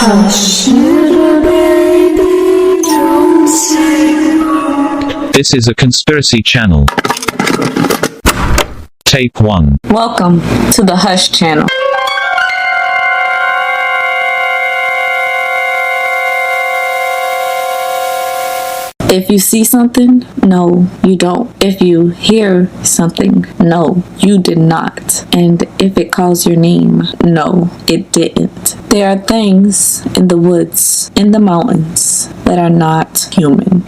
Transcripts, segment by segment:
Hush, little baby, don't say. This is a conspiracy channel. Tape 1. Welcome to the Hush channel. If you see something, no, you don't. If you hear something, no, you did not. And if it calls your name, no, it didn't. There are things in the woods, in the mountains, that are not human.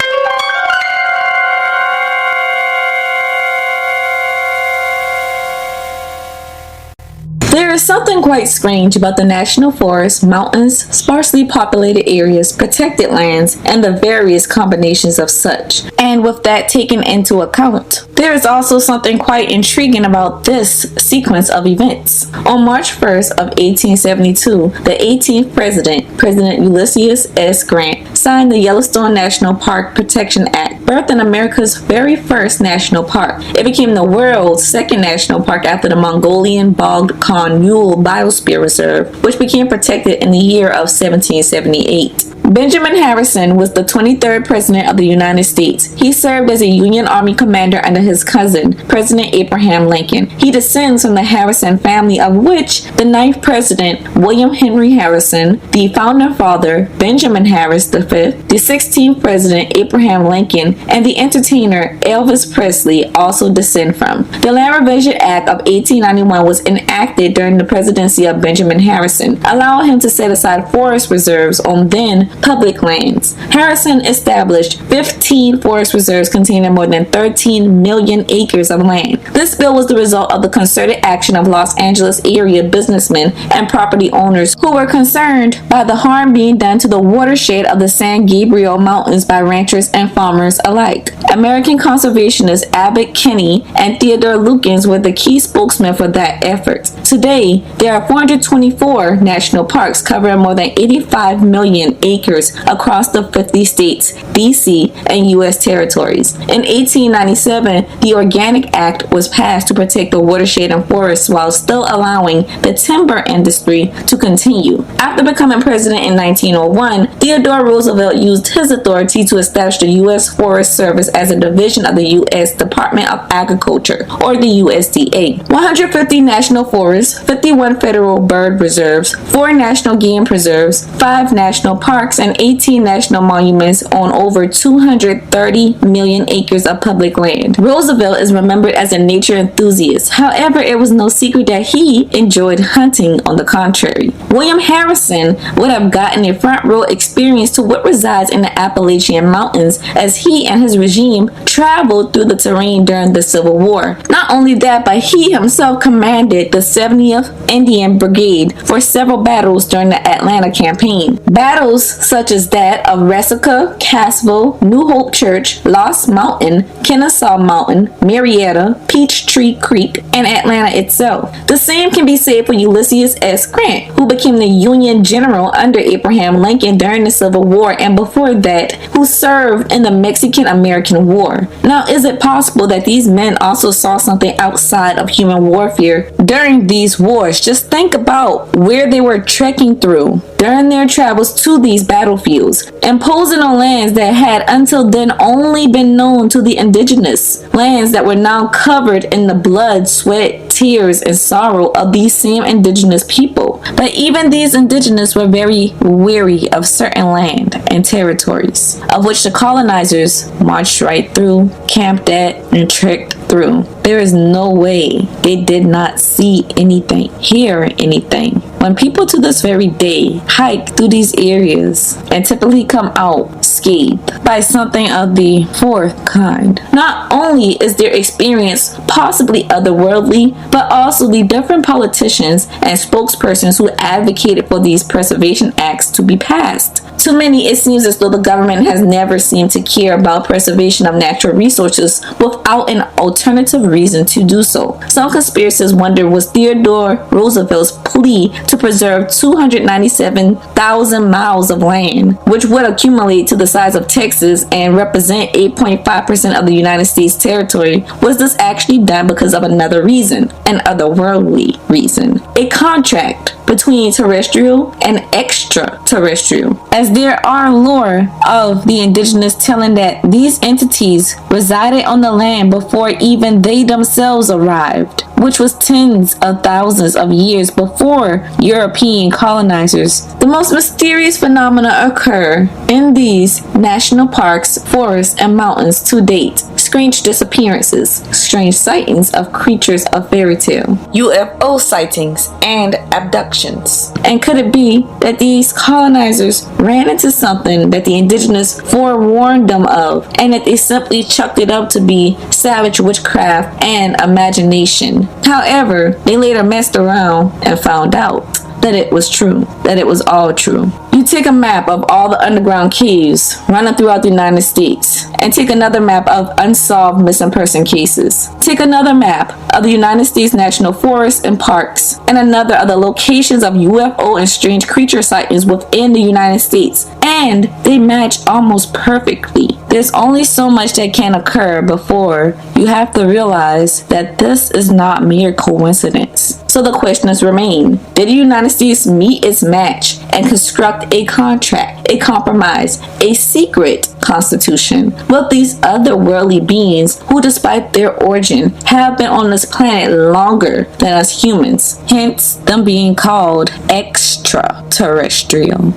There is something quite strange about the national forests, mountains, sparsely populated areas, protected lands, and the various combinations of such. And with that taken into account, there is also something quite intriguing about this sequence of events. On March 1st of 1872, the 18th president, President Ulysses S. Grant, signed the Yellowstone National Park Protection Act, birthing America's very first national park. It became the world's second national park after the Mongolian bogged Mule Biosphere Reserve, which became protected in the year of 1778. Benjamin Harrison was the 23rd President of the United States. He served as a Union Army commander under his cousin, President Abraham Lincoln. He descends from the Harrison family, of which the 9th President, William Henry Harrison, the founding father, Benjamin Harris V, the 16th President, Abraham Lincoln, and the entertainer, Elvis Presley, also descend from. The Land Revision Act of 1891 was enacted during the presidency of Benjamin Harrison, allowing him to set aside forest reserves on then public lands. Harrison established 15 forest reserves containing more than 13 million acres of land. This bill was the result of the concerted action of Los Angeles area businessmen and property owners who were concerned by the harm being done to the watershed of the San Gabriel Mountains by ranchers and farmers alike. American conservationists Abbott Kinney and Theodore Lukens were the key spokesmen for that effort. Today, there are 424 national parks covering more than 85 million acres across the 50 states, D.C., and U.S. territories. In 1897, the Organic Act was passed to protect the watershed and forests while still allowing the timber industry to continue. After becoming president in 1901, Theodore Roosevelt used his authority to establish the U.S. Forest Service as a division of the U.S. Department of Agriculture, or the USDA. 150 national forests, 51 federal bird reserves, 4 national game preserves, 5 national parks, and 18 national monuments on over 230 million acres of public land. Roosevelt is remembered as a nature enthusiast. However, it was no secret that he enjoyed hunting on the contrary. William Harrison would have gotten a front row experience to what resides in the Appalachian Mountains as he and his regime traveled through the terrain during the Civil War. Not only that, but he himself commanded the 70th Indian Brigade for several battles during the Atlanta campaign. Battles such as that of Resaca, Cassville, New Hope Church, Lost Mountain, Kennesaw Mountain, Marietta, Peachtree Creek, and Atlanta itself. The same can be said for Ulysses S. Grant, who became the Union General under Abraham Lincoln during the Civil War, and before that, who served in the Mexican-American War. Now, is it possible that these men also saw something outside of human warfare during these wars? Just think about where they were trekking through during their travels to these battlefields, imposing on lands that had until then only been known to the indigenous, lands that were now covered in the blood, sweat, tears, and sorrow of these same indigenous people. But even these indigenous were very weary of certain land and territories, of which the colonizers marched right through, camped at, and trekked through. There is no way they did not see anything, hear anything. When people to this very day hike through these areas and typically come out scathed by something of the fourth kind, not only is their experience possibly otherworldly, but also the different politicians and spokespersons who advocated for these preservation acts to be passed. To many, it seems as though the government has never seemed to care about preservation of natural resources without an alternative reason to do so. Some conspiracists wonder, was Theodore Roosevelt's plea to preserve 297,000 miles of land, which would accumulate to the size of Texas and represent 8.5% of the United States territory, was this actually done because of another reason, an otherworldly reason? A contract between terrestrial and extraterrestrial, as there are lore of the indigenous telling that these entities resided on the land before even they themselves arrived, which was tens of thousands of years before European colonizers. The most mysterious phenomena occur in these national parks, forests, and mountains to date. Strange disappearances, strange sightings of creatures of fairy tale, UFO sightings, and abductions. And could it be that these colonizers ran into something that the indigenous forewarned them of, and that they simply chucked it up to be savage witchcraft and imagination? However, they later messed around and found out that it was true, that it was all true. You take a map of all the underground caves running throughout the United States, and take another map of unsolved missing person cases. Take another map of the United States National Forests and Parks, and another of the locations of UFO and strange creature sightings within the United States, and they match almost perfectly. There's only so much that can occur before you have to realize that this is not mere coincidence. So the questions remain. Did the United States meet its match and construct a contract, a compromise, a secret constitution with these otherworldly beings who, despite their origin, have been on this planet longer than us humans, hence them being called extraterrestrial?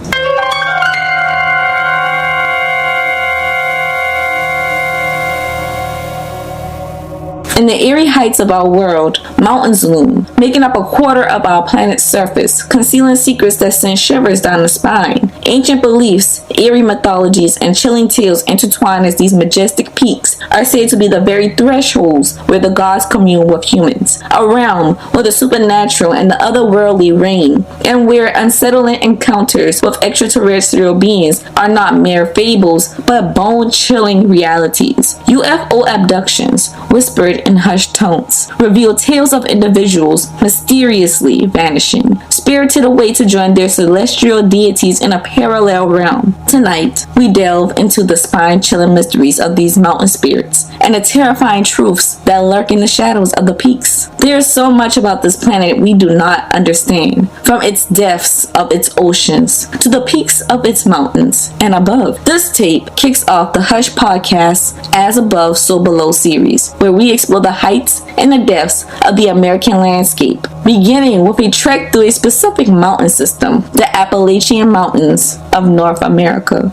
In the eerie heights of our world, mountains loom, making up a quarter of our planet's surface, concealing secrets that send shivers down the spine. Ancient beliefs, eerie mythologies, and chilling tales intertwine as these majestic peaks are said to be the very thresholds where the gods commune with humans, a realm where the supernatural and the otherworldly reign, and where unsettling encounters with extraterrestrial beings are not mere fables, but bone-chilling realities. UFO abductions, whispered in hushed tones, reveal tales of individuals mysteriously vanishing, spirited away to join their celestial deities in a parallel realm. Tonight, we delve into the spine-chilling mysteries of these mountain spirits and the terrifying truths that lurk in the shadows of the peaks. There is so much about this planet we do not understand, from its depths of its oceans to the peaks of its mountains and above. This tape kicks off the Hush Podcast's As Above, So Below series, where we explore the heights and the depths of the American landscape, beginning with a trek through a specific mountain system, the Appalachian Mountains of North America.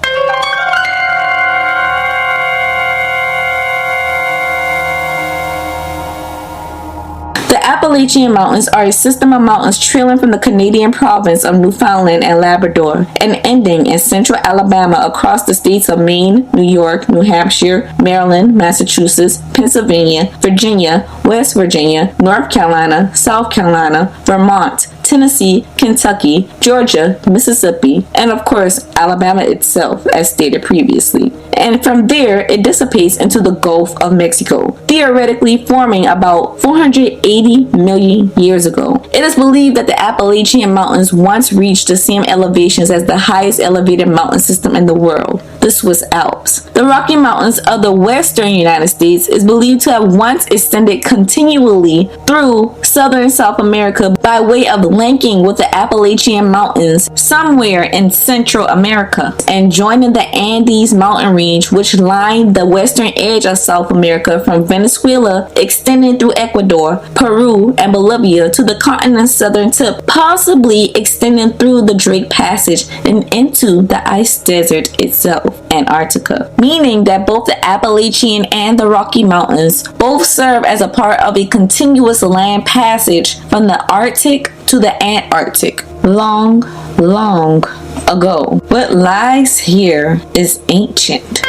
The Appalachian Mountains are a system of mountains trailing from the Canadian province of Newfoundland and Labrador and ending in central Alabama across the states of Maine, New York, New Hampshire, Maryland, Massachusetts, Pennsylvania, Virginia, West Virginia, North Carolina, South Carolina, Vermont, Tennessee, Kentucky, Georgia, Mississippi, and of course Alabama itself, as stated previously. And from there it dissipates into the Gulf of Mexico, theoretically forming about 480 million years ago. It is believed that the Appalachian Mountains once reached the same elevations as the highest elevated mountain system in the world, the Swiss Alps. The Rocky Mountains of the western United States is believed to have once extended continually through southern South America by way of linking with the Appalachian Mountains somewhere in Central America and joining the Andes mountain range, which lined the western edge of South America from Venezuela, extending through Ecuador, Peru, and Bolivia to the continent's southern tip, possibly extending through the Drake Passage and into the ice desert itself, Antarctica, meaning that both the Appalachian and the Rocky Mountains both serve as a part of a continuous land passage from the Arctic to the Antarctic long, long ago. What lies here is ancient.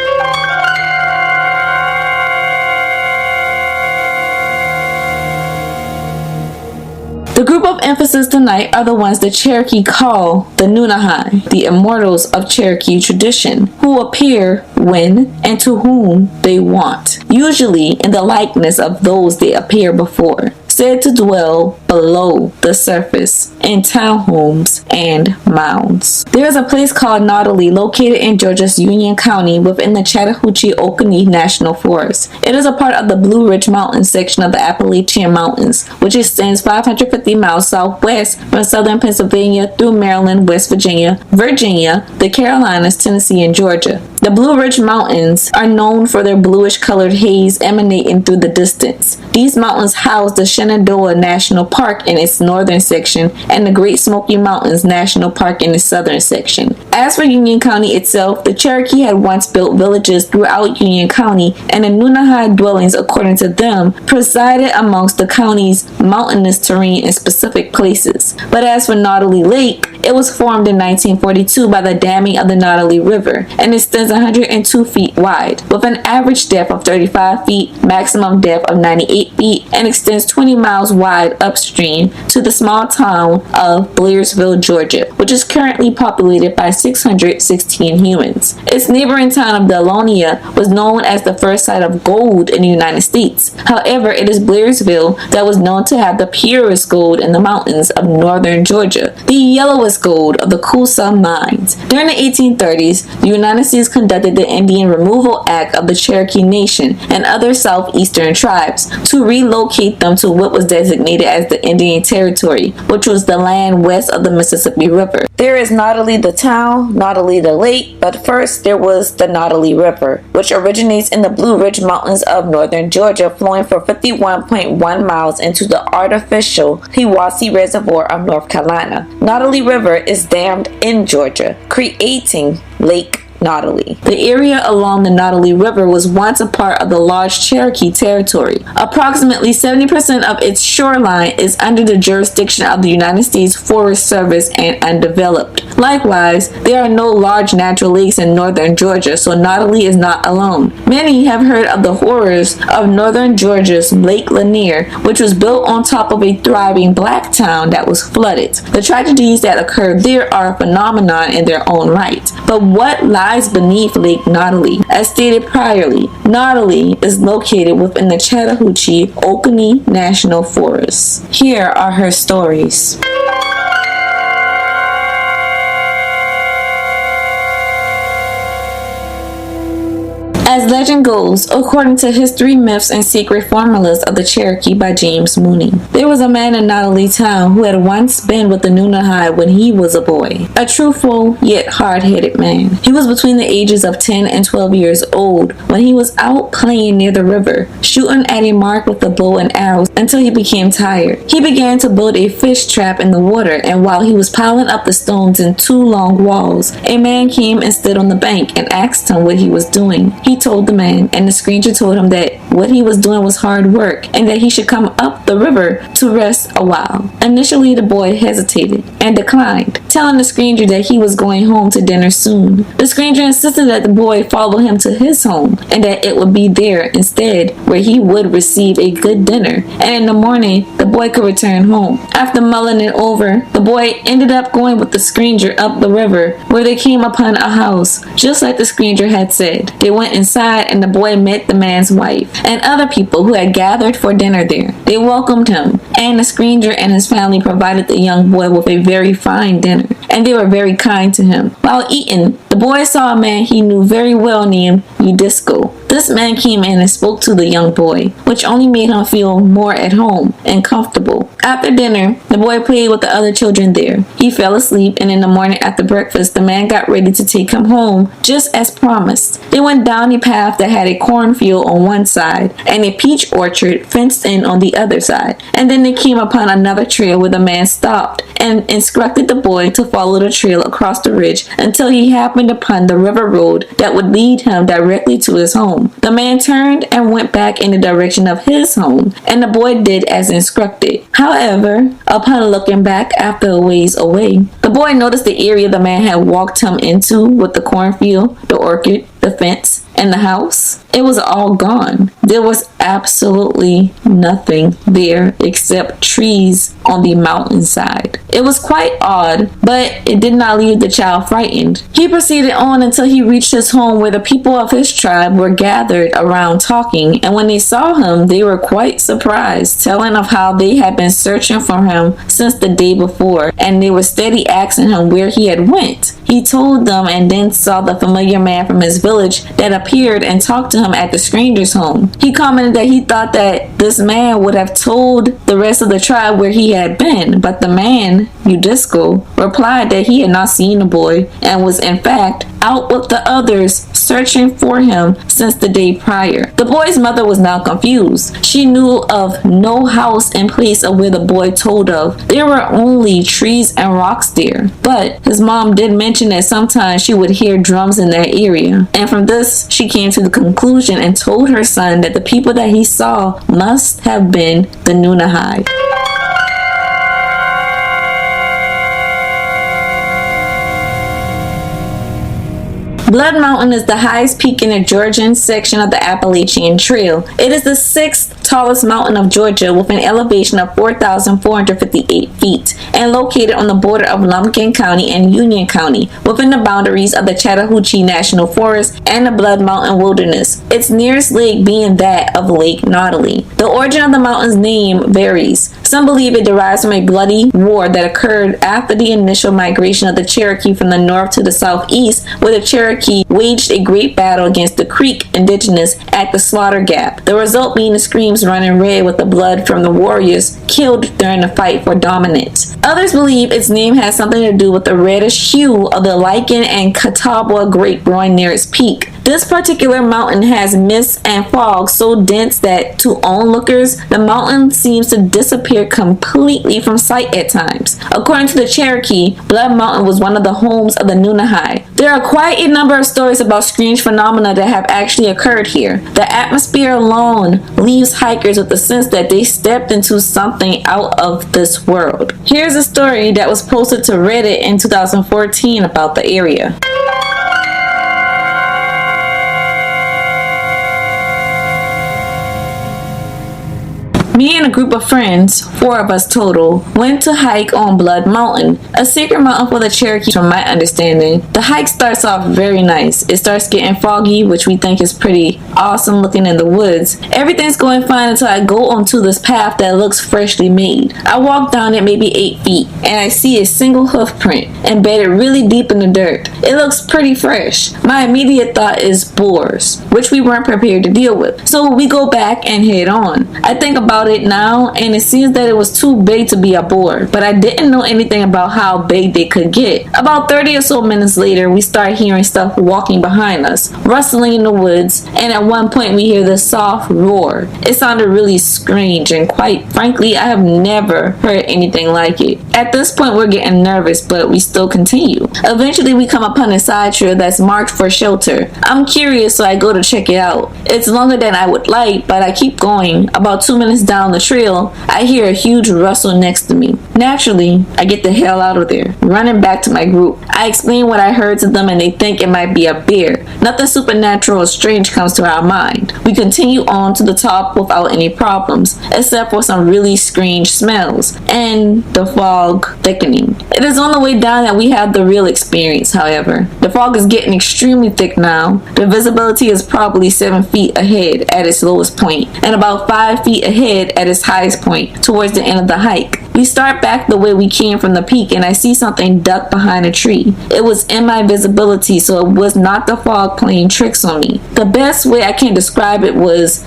The group of emphasis tonight are the ones the Cherokee call the Nunnehi, the immortals of Cherokee tradition, who appear when and to whom they want, usually in the likeness of those they appear before. said to dwell below the surface in townhomes and mounds. There is a place called Nunnehi located in Georgia's Union County within the Chattahoochee-Oconee National Forest. It is a part of the Blue Ridge Mountains section of the Appalachian Mountains, which extends 550 miles southwest from southern Pennsylvania through Maryland, West Virginia, the Carolinas, Tennessee, and Georgia. The Blue Ridge Mountains are known for their bluish-colored haze emanating through the distance. These mountains house the Shenandoah National Park in its northern section and the Great Smoky Mountains National Park in its southern section. As for Union County itself, the Cherokee had once built villages throughout Union County, and the Nunnehi dwellings, according to them, presided amongst the county's mountainous terrain in specific places. But as for Nunnehi Lake, it was formed in 1942 by the damming of the Nunnehi River and extends 102 feet wide, with an average depth of 35 feet, maximum depth of 98 feet, and extends 20 miles wide upstream to the small town of Blairsville, Georgia, which is currently populated by 616 humans. Its neighboring town of Appalachia was known as the first site of gold in the United States. However, it is Blairsville that was known to have the purest gold in the mountains of northern Georgia, the yellowest gold of the Coosa mines. During the 1830s, the United States conducted the Indian Removal Act of the Cherokee Nation and other southeastern tribes to relocate them to what was designated as the Indian Territory, which was the land west of the Mississippi River. There is Nunnehi the town, Nunnehi the lake, but first there was the Nunnehi River, which originates in the Blue Ridge Mountains of northern Georgia, flowing for 51.1 miles into the artificial Hiwassee Reservoir of North Carolina. Nunnehi River is dammed in Georgia, creating Lake Nunnehi. The area along the Nunnehi River was once a part of the large Cherokee territory. Approximately 70% of its shoreline is under the jurisdiction of the United States Forest Service and undeveloped. Likewise, there are no large natural lakes in northern Georgia, so Nunnehi is not alone. Many have heard of the horrors of northern Georgia's Lake Lanier, which was built on top of a thriving black town that was flooded. The tragedies that occurred there are a phenomenon in their own right. But what lies beneath Lake Nunnehi? As stated priorly, Nunnehi is located within the Chattahoochee-Oconee National Forest. Here are her stories. As legend goes, according to History, Myths, and Secret Formulas of the Cherokee by James Mooney, there was a man in Nunnehi town who had once been with the Nunnehi when he was a boy. A truthful yet hard-headed man. He was between the ages of 10 and 12 years old when he was out playing near the river, shooting at a mark with a bow and arrows until he became tired. He began to build a fish trap in the water, and while he was piling up the stones in 2 long walls, a man came and stood on the bank and asked him what he was doing. He told the man, and the stranger told him that what he was doing was hard work and that he should come up the river to rest a while. Initially, the boy hesitated and declined, telling the stranger that he was going home to dinner soon. The stranger insisted that the boy follow him to his home and that it would be there instead where he would receive a good dinner, and in the morning the boy could return home. After mulling it over, the boy ended up going with the stranger up the river, where they came upon a house just like the stranger had said. They went inside, and the boy met the man's wife and other people who had gathered for dinner there. They welcomed him, and the stranger and his family provided the young boy with a very fine dinner, and they were very kind to him. While eating, the boy saw a man he knew very well named Udisco. This man came in and spoke to the young boy, which only made him feel more at home and comfortable. After dinner, the boy played with the other children there. He fell asleep, and in the morning after breakfast, the man got ready to take him home, just as promised. They went down a path that had a cornfield on one side and a peach orchard fenced in on the other side. And then they came upon another trail where the man stopped and instructed the boy to follow the trail across the ridge until he happened upon the river road that would lead him directly to his home. The man turned and went back in the direction of his home, and the boy did as instructed. However, upon looking back after a ways away, the boy noticed the area the man had walked him into with the cornfield, the orchard, the fence, and the house. It was all gone. There was absolutely nothing there except trees on the mountainside. It was quite odd, but it did not leave the child frightened. He proceeded on until he reached his home, where the people of his tribe were gathered around talking, and when they saw him, they were quite surprised, telling of how they had been searching for him since the day before, and they were steady asking him where he had went. He told them, and then saw the familiar man from his village that appeared and talked to him at the stranger's home. He commented that he thought that this man would have told the rest of the tribe where he had been, but the man, Udisco, replied that he had not seen the boy and was in fact out with the others searching for him since the day prior. The boy's mother was now confused. She knew of no house in place of where the boy told of. There were only trees and rocks there, but his mom did mention that sometimes she would hear drums in that area, and from this she came to the conclusion and told her son that the people that he saw must have been the Nunnehi. Blood Mountain is the highest peak in the Georgian section of the Appalachian Trail. It is the 6th tallest mountain of Georgia with an elevation of 4,458 feet and located on the border of Lumpkin County and Union County within the boundaries of the Chattahoochee National Forest and the Blood Mountain Wilderness, its nearest lake being that of Lake Nunnehi. The origin of the mountain's name varies. Some believe it derives from a bloody war that occurred after the initial migration of the Cherokee from the north to the southeast, where the Cherokee waged a great battle against the Creek indigenous at the Slaughter Gap, the result being the streams running red with the blood from the warriors killed during the fight for dominance. Others believe its name has something to do with the reddish hue of the lichen and Catawba grape growing near its peak. This particular mountain has mist and fog so dense that to onlookers, the mountain seems to disappear completely from sight at times. According to the Cherokee, Blood Mountain was one of the homes of the Nunnehi. There are quite a number of stories about strange phenomena that have actually occurred here. The atmosphere alone leaves hikers with the sense that they stepped into something out of this world. Here's a story that was posted to Reddit in 2014 about the area. Me and a group of friends, 4 of us total, went to hike on Blood Mountain, a sacred mountain for the Cherokee from my understanding. The hike starts off very nice. It starts getting foggy, which we think is pretty awesome looking in the woods. Everything's going fine until I go onto this path that looks freshly made. I walk down it maybe 8 feet, and I see a single hoof print embedded really deep in the dirt. It looks pretty fresh. My immediate thought is boars, which we weren't prepared to deal with. So we go back and head on. I think about it now, and it seems that it was too big to be a boar, but I didn't know anything about how big they could get. About 30 or so minutes later, we start hearing stuff walking behind us, rustling in the woods, and at one point we hear this soft roar. It sounded really strange, and quite frankly, I have never heard anything like it. At this point, we're getting nervous, but we still continue. Eventually, we come upon a side trail that's marked for shelter. I'm curious, so I go to check it out. It's longer than I would like, but I keep going. About 2 minutes down the trail, I hear a huge rustle next to me. Naturally, I get the hell out of there, running back to my group. I explain what I heard to them, and they think it might be a bear. Nothing supernatural or strange comes to our mind. We continue on to the top without any problems, except for some really strange smells and the fog thickening. It is on the way down that we have the real experience, however. The fog is getting extremely thick now. The visibility is probably 7 feet ahead at its lowest point, and about 5 feet ahead at its highest point towards the end of the hike. We start back the way we came from the peak, and I see something duck behind a tree. It was in my visibility, so it was not the fog playing tricks on me. The best way I can describe it was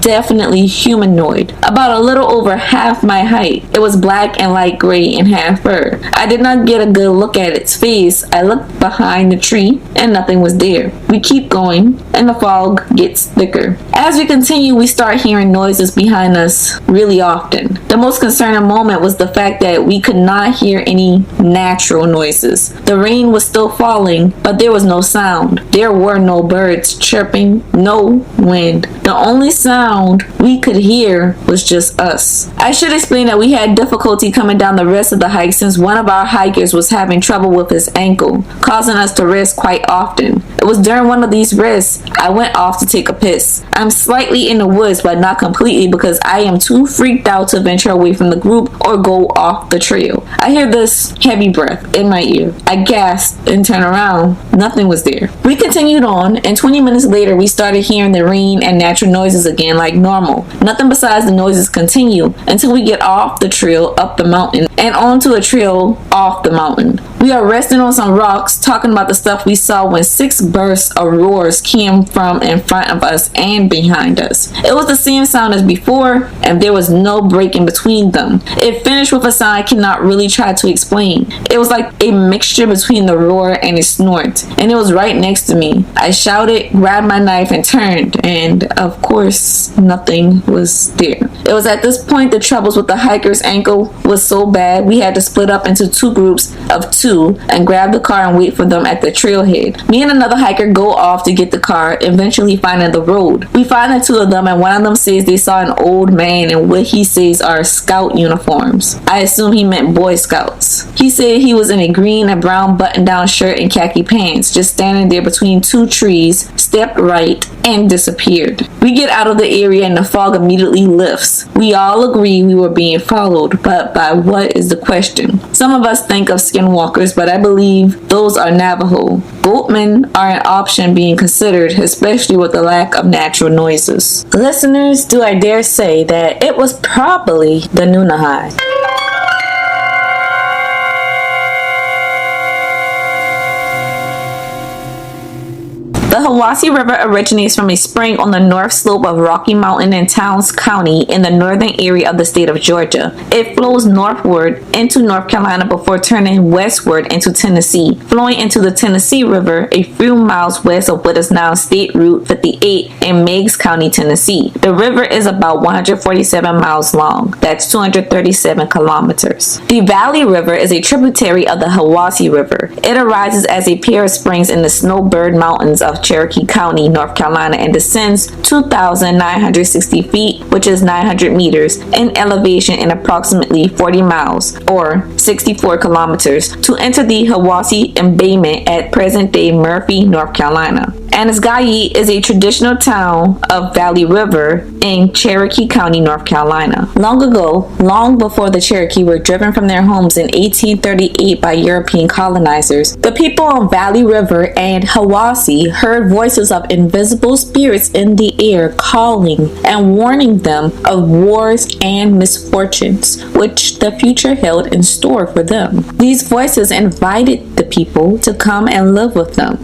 definitely humanoid, about a little over half my height. It was black and light gray and half fur. I did not get a good look at its face. I looked behind the tree and nothing was there. We keep going and the fog gets thicker. As we continue, we start hearing noises behind us really often. The most concerning moment was the fact that we could not hear any natural noises. The rain was still falling, but there was no sound. There were no birds chirping, no wind. The only sound we could hear was just us. I should explain that we had difficulty coming down the rest of the hike since one of our hikers was having trouble with his ankle, causing us to rest quite often. It was during one of these rests I went off to take a piss. I'm slightly in the woods, but not completely because I am too freaked out to venture away from the group or go off the trail. I hear this heavy breath in my ear. I gasped and turned around. Nothing was there. We continued on, and 20 minutes later we started hearing the rain and natural noises again like normal. Nothing besides the noises continue until we get off the trail up the mountain and onto a trail off the mountain. We are resting on some rocks talking about the stuff we saw when 6 bursts of roars came from in front of us and behind us. It was the same sound as before, and there was no break in between them. It finished with a sound I cannot really try to explain. It was like a mixture between the roar and a snort, and it was right next to me. I shouted, grabbed my knife, and turned, and of course, nothing was there. It was at this point the troubles with the hiker's ankle was so bad we had to split up into 2 groups of 2 and grab the car and wait for them at the trailhead. Me and another hiker go off to get the car, eventually finding the road. We find the 2 of them, and one of them says they saw an old man in what he says are scout uniforms. I assume he meant Boy Scouts. He said he was in a green and brown button-down shirt and khaki pants, just standing there between 2 trees, stepped right, and disappeared. We get out of the area and the fog immediately lifts. We all agree we were being followed, but by what is the question? Some of us think of skinwalkers, but I believe those are Navajo. Goatmen are an option being considered, especially with the lack of natural noises. Listeners, do I dare say that it was probably the Nunnehi. The Hiwassee River originates from a spring on the north slope of Rocky Mountain in Towns County in the northern area of the state of Georgia. It flows northward into North Carolina before turning westward into Tennessee, flowing into the Tennessee River a few miles west of what is now State Route 58 in Meigs County, Tennessee. The river is about 147 miles long. That's 237 kilometers. The Valley River is a tributary of the Hiwassee River. It arises as a pair of springs in the Snowbird Mountains of Cherokee County, North Carolina, and descends 2,960 feet, which is 900 meters, in elevation in approximately 40 miles, or 64 kilometers, to enter the Hiwassee embayment at present-day Murphy, North Carolina. Annisgahye is a traditional town of Valley River in Cherokee County, North Carolina. Long ago, long before the Cherokee were driven from their homes in 1838 by European colonizers, the people on Valley River and Hiwassee heard voices of invisible spirits in the air calling and warning them of wars and misfortunes which the future held in store for them. These voices invited the people to come and live with them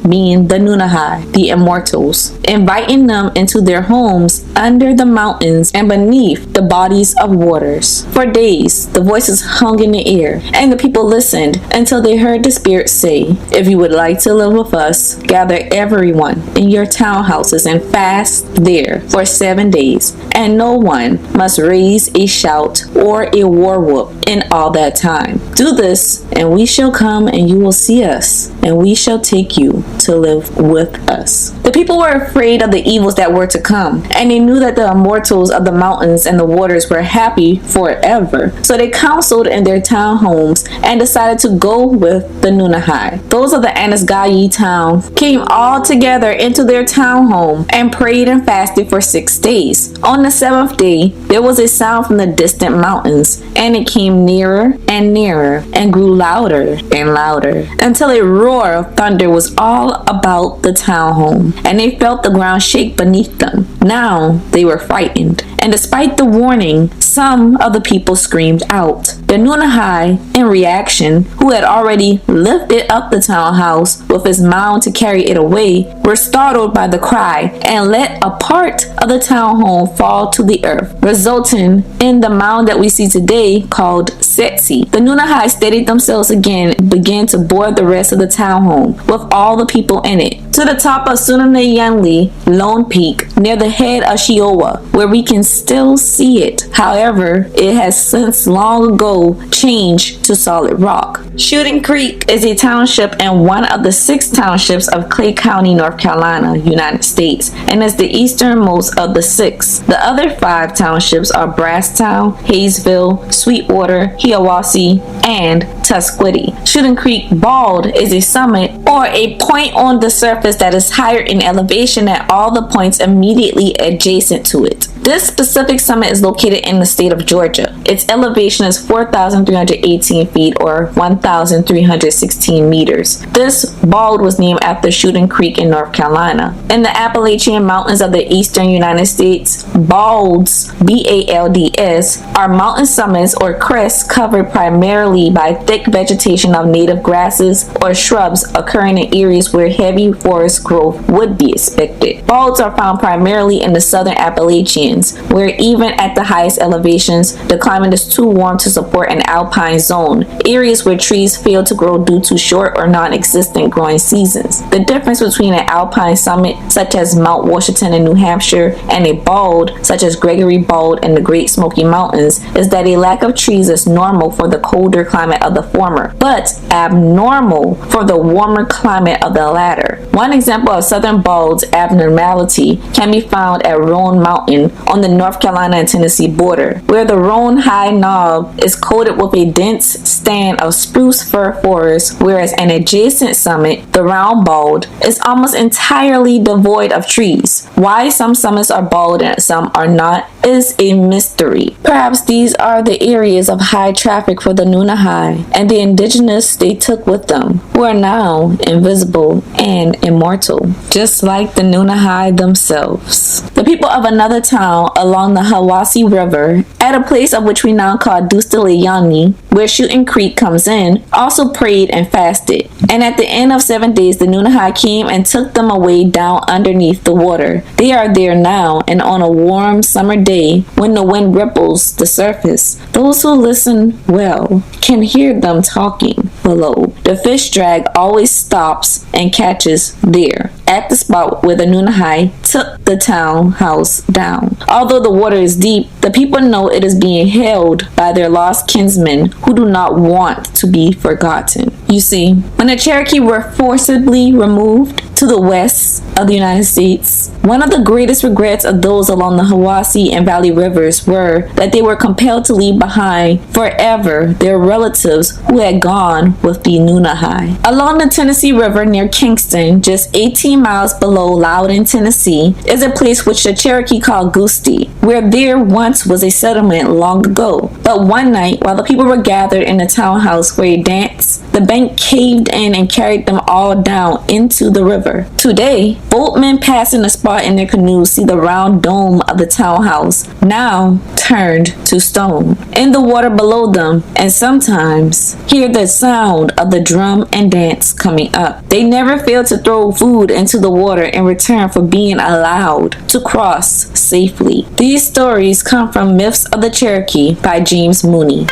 being the Nunnehi, the immortals, inviting them into their homes under the mountains and beneath the bodies of waters. For days, the voices hung in the air, and the people listened until they heard the spirits say, "If you would like to live with us, gather everyone in your townhouses and fast there for 7 days, and no one must raise a shout or a war whoop in all that time. Do this, and we shall come and you will see us, and we shall take you to live with us." The people were afraid of the evils that were to come, and they knew that the immortals of the mountains and the waters were happy forever. So they counseled in their townhomes and decided to go with the Nunnehi. Those of the Annisgahye town came all together into their townhome and prayed and fasted for 6 days. On the 7th day, there was a sound from the distant mountains, and it came nearer and nearer and grew louder and louder until a roar of thunder was all about the townhome, and they felt the ground shake beneath them. Now they were frightened, and despite the warning, some of the people screamed out. The Nunnehi, in reaction, who had already lifted up the townhouse with his mound to carry it away, were startled by the cry and let a part of the townhome fall to the earth, resulting in the mound that we see today today called Setsi. The Nunnehi steadied themselves again and began to board the rest of the townhome with all the people in it to the top of Nunnehi Lone Peak near the head of Shiowa, where we can still see it. However, it has since long ago changed to solid rock. Shooting Creek is a township and one of the 6 townships of Clay County, North Carolina, United States, and is the easternmost of the 6. The other 5 townships are Brasstown, Hayesville, Sweetwater, Hiawassee, and Tusquety. Shooting Creek Bald is a summit or a point on the surface that is higher in elevation than all the points immediately adjacent to it. This specific summit is located in the state of Georgia. Its elevation is 4,318 feet or 1,316 meters. This bald was named after Shooting Creek in North Carolina. In the Appalachian Mountains of the eastern United States, balds, B-A-L-D-S, are mountain summits or crests covered primarily by thick vegetation of native grasses or shrubs occurring in areas where heavy forest growth would be expected. Balds are found primarily in the southern Appalachians, where even at the highest elevations, the climate is too warm to support an alpine zone, areas where trees fail to grow due to short or non-existent growing seasons. The difference between an alpine summit, such as Mount Washington in New Hampshire, and a bald, such as Gregory Bald in the Great Smoky Mountains, is that a lack of trees is normal for the colder climate of the former, but abnormal for the warmer climate of the latter. One example of southern bald's abnormality can be found at Roan Mountain on the North Carolina and Tennessee border, where the Roan High Knob is coated with a dense stand of spruce fir forest, whereas an adjacent summit, the Round Bald, is almost entirely devoid of trees. Why some summits are bald and some are not is a mystery. Perhaps these are the areas of high traffic for the Nunnehi and the indigenous they took with them, who are now invisible and immortal, just like the Nunnehi themselves. The people of another town along the Hiawassee River, at a place of which we now call Dustaliani, where Shooting Creek comes in, also prayed and fasted. And at the end of 7 days, the Nunnehi came and took them away down underneath the water. They are there now, and on a warm summer day, when the wind ripples the surface, those who listen well can hear them talking below. The fish drag always stops and catches there, at the spot where the Nunnehi took the townhouse down. Although the water is deep, the people know it is being held by their lost kinsmen who do not want to be forgotten. You see, when the Cherokee were forcibly removed to the west of the United States, one of the greatest regrets of those along the Hiawassee and Valley rivers were that they were compelled to leave behind forever their relatives who had gone with the Nunnehi. Along the Tennessee River near Kingston, just 18 miles below Loudon, Tennessee, is a place which the Cherokee called Goosty, where there once was a settlement long ago. But one night, while the people were gathered in the townhouse for a dance, the bank caved in and carried them all down into the river. Today, boatmen passing the spot in their canoes see the round dome of the townhouse, now turned to stone, in the water below them, and sometimes hear the sound of the drum and dance coming up. They never fail to throw food into the water in return for being allowed to cross safely. These stories come from Myths of the Cherokee by James Mooney.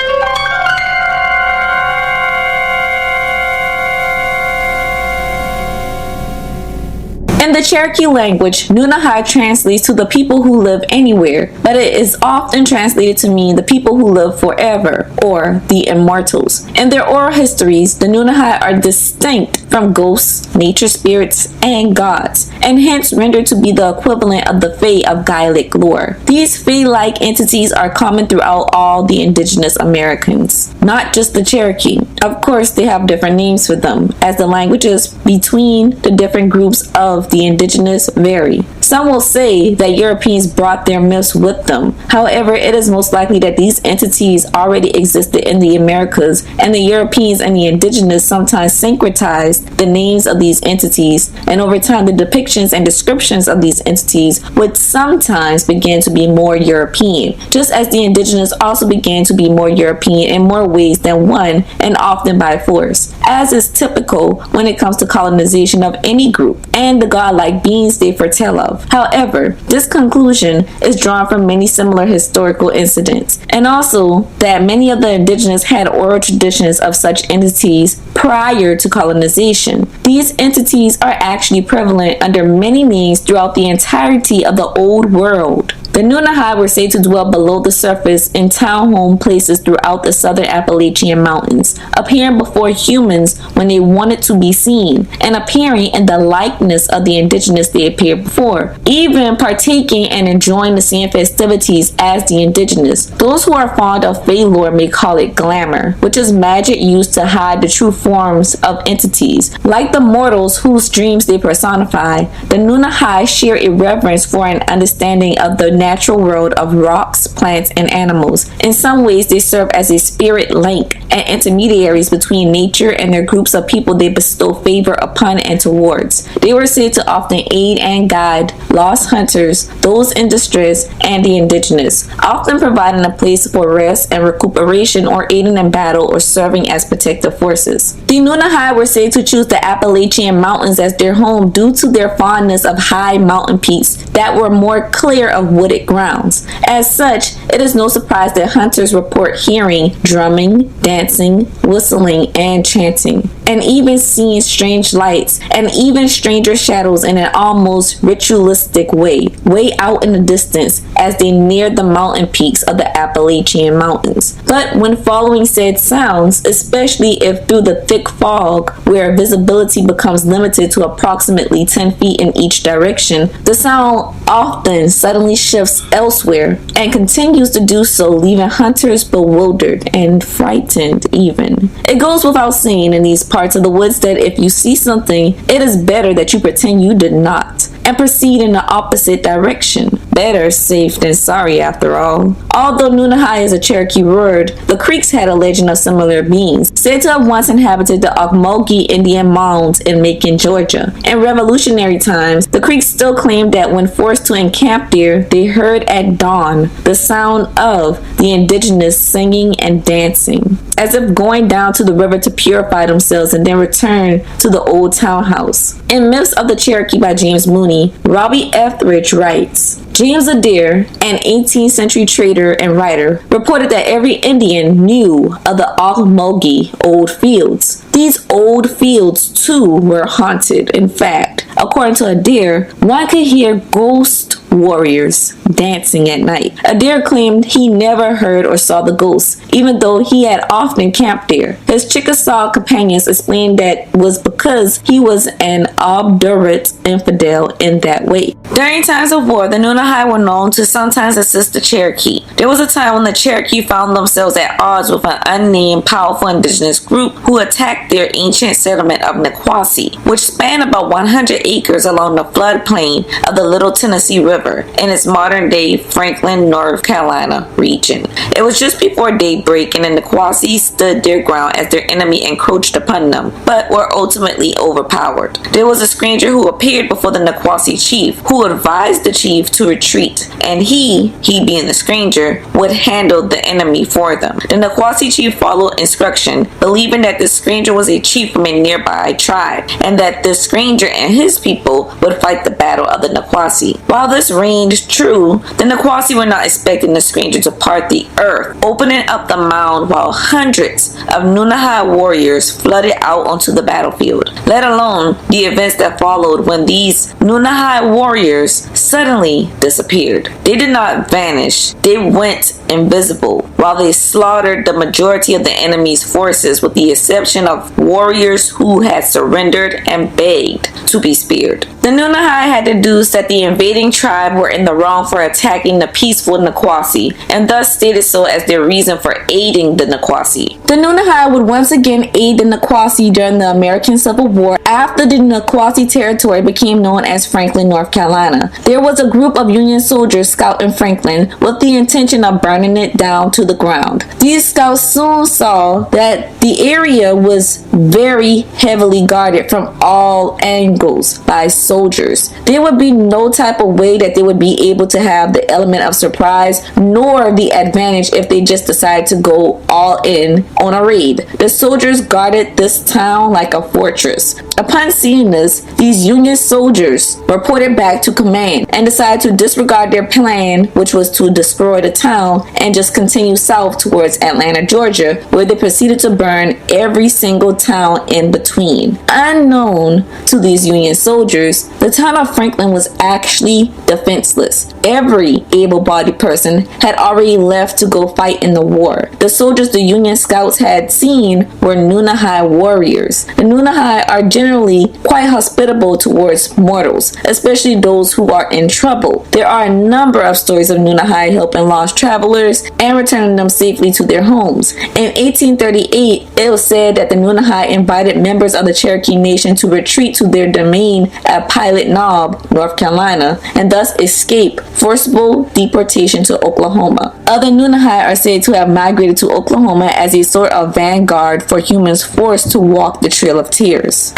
In the Cherokee language, Nunnehi translates to the people who live anywhere, but it is often translated to mean the people who live forever, or the immortals. In their oral histories, the Nunnehi are distinct from ghosts, nature spirits, and gods, and hence rendered to be the equivalent of the Fae of Gaelic lore. These Fae-like entities are common throughout all the indigenous Americans, not just the Cherokee. Of course, they have different names for them, as the languages between the different groups of the indigenous vary. Some will say that Europeans brought their myths with them. However, it is most likely that these entities already existed in the Americas, and the Europeans and the indigenous sometimes syncretized the names of these entities, and over time the depictions and descriptions of these entities would sometimes begin to be more European, just as the indigenous also began to be more European in more ways than one, and often by force. as is typical when it comes to colonization of any group, and the godlike beings they foretell of. However, this conclusion is drawn from many similar historical incidents, and also that many of the indigenous had oral traditions of such entities prior to colonization. These entities are actually prevalent under many names throughout the entirety of the Old World. The Nunnehi were said to dwell below the surface in townhome places throughout the southern Appalachian mountains, appearing before humans when they wanted to be seen, and appearing in the likeness of the indigenous they appeared before, even partaking and enjoying the same festivities as the indigenous. Those who are fond of fae lore may call it glamour, which is magic used to hide the true forms of entities. Like the mortals whose dreams they personify, the Nunnehi share a reverence for an understanding of the natural world of rocks, plants, and animals. In some ways, they serve as a spirit link and intermediaries between nature and their groups of people they bestow favor upon and towards. They were said to often aid and guide lost hunters, those in distress, and the indigenous, often providing a place for rest and recuperation or aiding in battle or serving as protective forces. The Nunnehi were said to choose the Appalachian Mountains as their home due to their fondness of high mountain peaks that were more clear of wooded grounds. As such, it is no surprise that hunters report hearing drumming, dancing, whistling, and chanting, and even seeing strange lights and even stranger shadows in an almost ritualistic way out in the distance as they neared the mountain peaks of the Appalachian Mountains. But when following said sounds, especially if through the thick fog where visibility becomes limited to approximately 10 feet in each direction, the sound often suddenly shifts elsewhere and continues to do so, leaving hunters bewildered and frightened even. It goes without saying in these parts of the woods that if you see something, it is better that you pretend you did not and proceed in the opposite direction. Better safe than sorry, after all. Although Nunnehi is a Cherokee word, the Creeks had a legend of similar beings, said to have once inhabited the Ocmulgee Indian mounds in Macon, Georgia. In Revolutionary times, the Creeks still claimed that when forced to encamp there, they heard at dawn the sound of the indigenous singing and dancing, as if going down to the river to purify themselves and then return to the old townhouse. In Myths of the Cherokee by James Mooney, Robbie Etheridge writes, James Adair, an 18th century trader and writer, reported that every Indian knew of the Ocmulgee old fields. These old fields, too, were haunted. In fact, according to Adair, one could hear ghost warriors dancing at night. Adair claimed he never heard or saw the ghosts, even though he had often camped there. His Chickasaw companions explained that was because he was an obdurate infidel in that way. During times of war, the Nunnehi were known to sometimes assist the Cherokee. There was a time when the Cherokee found themselves at odds with an unnamed powerful indigenous group who attacked their ancient settlement of Niquosi, which spanned about 100 acres along the floodplain of the Little Tennessee River in its modern-day Franklin, North Carolina region. It was just before daybreak, and the Niquosi stood their ground as their enemy encroached upon them, but were ultimately overpowered. There was a stranger who appeared before the Niquosi chief, who advised the chief to retreat, and he being the stranger, would handle the enemy for them. The Niquosi chief followed instruction, believing that the stranger was a chief from a nearby tribe, and that the stranger and his people would fight the battle of the Niquosi. While this reigned true, the Niquosi were not expecting the stranger to part the earth, opening up the mound while hundreds of Nunnehi warriors flooded out onto the battlefield, let alone the events that followed when these Nunnehi warriors suddenly disappeared. They did not vanish, they went invisible, while they slaughtered the majority of the enemy's forces with the exception of warriors who had surrendered and begged to be spared. The Nunnehi had deduced that the invading tribe were in the wrong for attacking the peaceful Niquosi, and thus stated so as their reason for aiding the Niquosi. The Nunnehi would once again aid the Niquosi during the American Civil War after the Niquosi territory became known as Franklin, North Carolina. There was a group of Union soldiers scouting Franklin with the intention of burning it down to the the ground. These scouts soon saw that the area was very heavily guarded from all angles by soldiers. There would be no type of way that they would be able to have the element of surprise nor the advantage if they just decided to go all in on a raid. The soldiers guarded this town like a fortress. Upon seeing this, these Union soldiers reported back to command and decided to disregard their plan, which was to destroy the town and just continue south towards Atlanta, Georgia, where they proceeded to burn every single town in between. Unknown to these Union soldiers, the town of Franklin was actually defenseless. Every able-bodied person had already left to go fight in the war. The soldiers the Union scouts had seen were Nunnehi warriors. The Nunnehi are generally quite hospitable towards mortals, especially those who are in trouble. There are a number of stories of Nunnehi helping lost travelers and returning them safely to their homes. In 1838, it was said that the Nunnehi invited members of the Cherokee Nation to retreat to their domain at Pilot Knob, North Carolina, and thus escape forcible deportation to Oklahoma. Other Nunnehi are said to have migrated to Oklahoma as a sort of vanguard for humans forced to walk the Trail of Tears.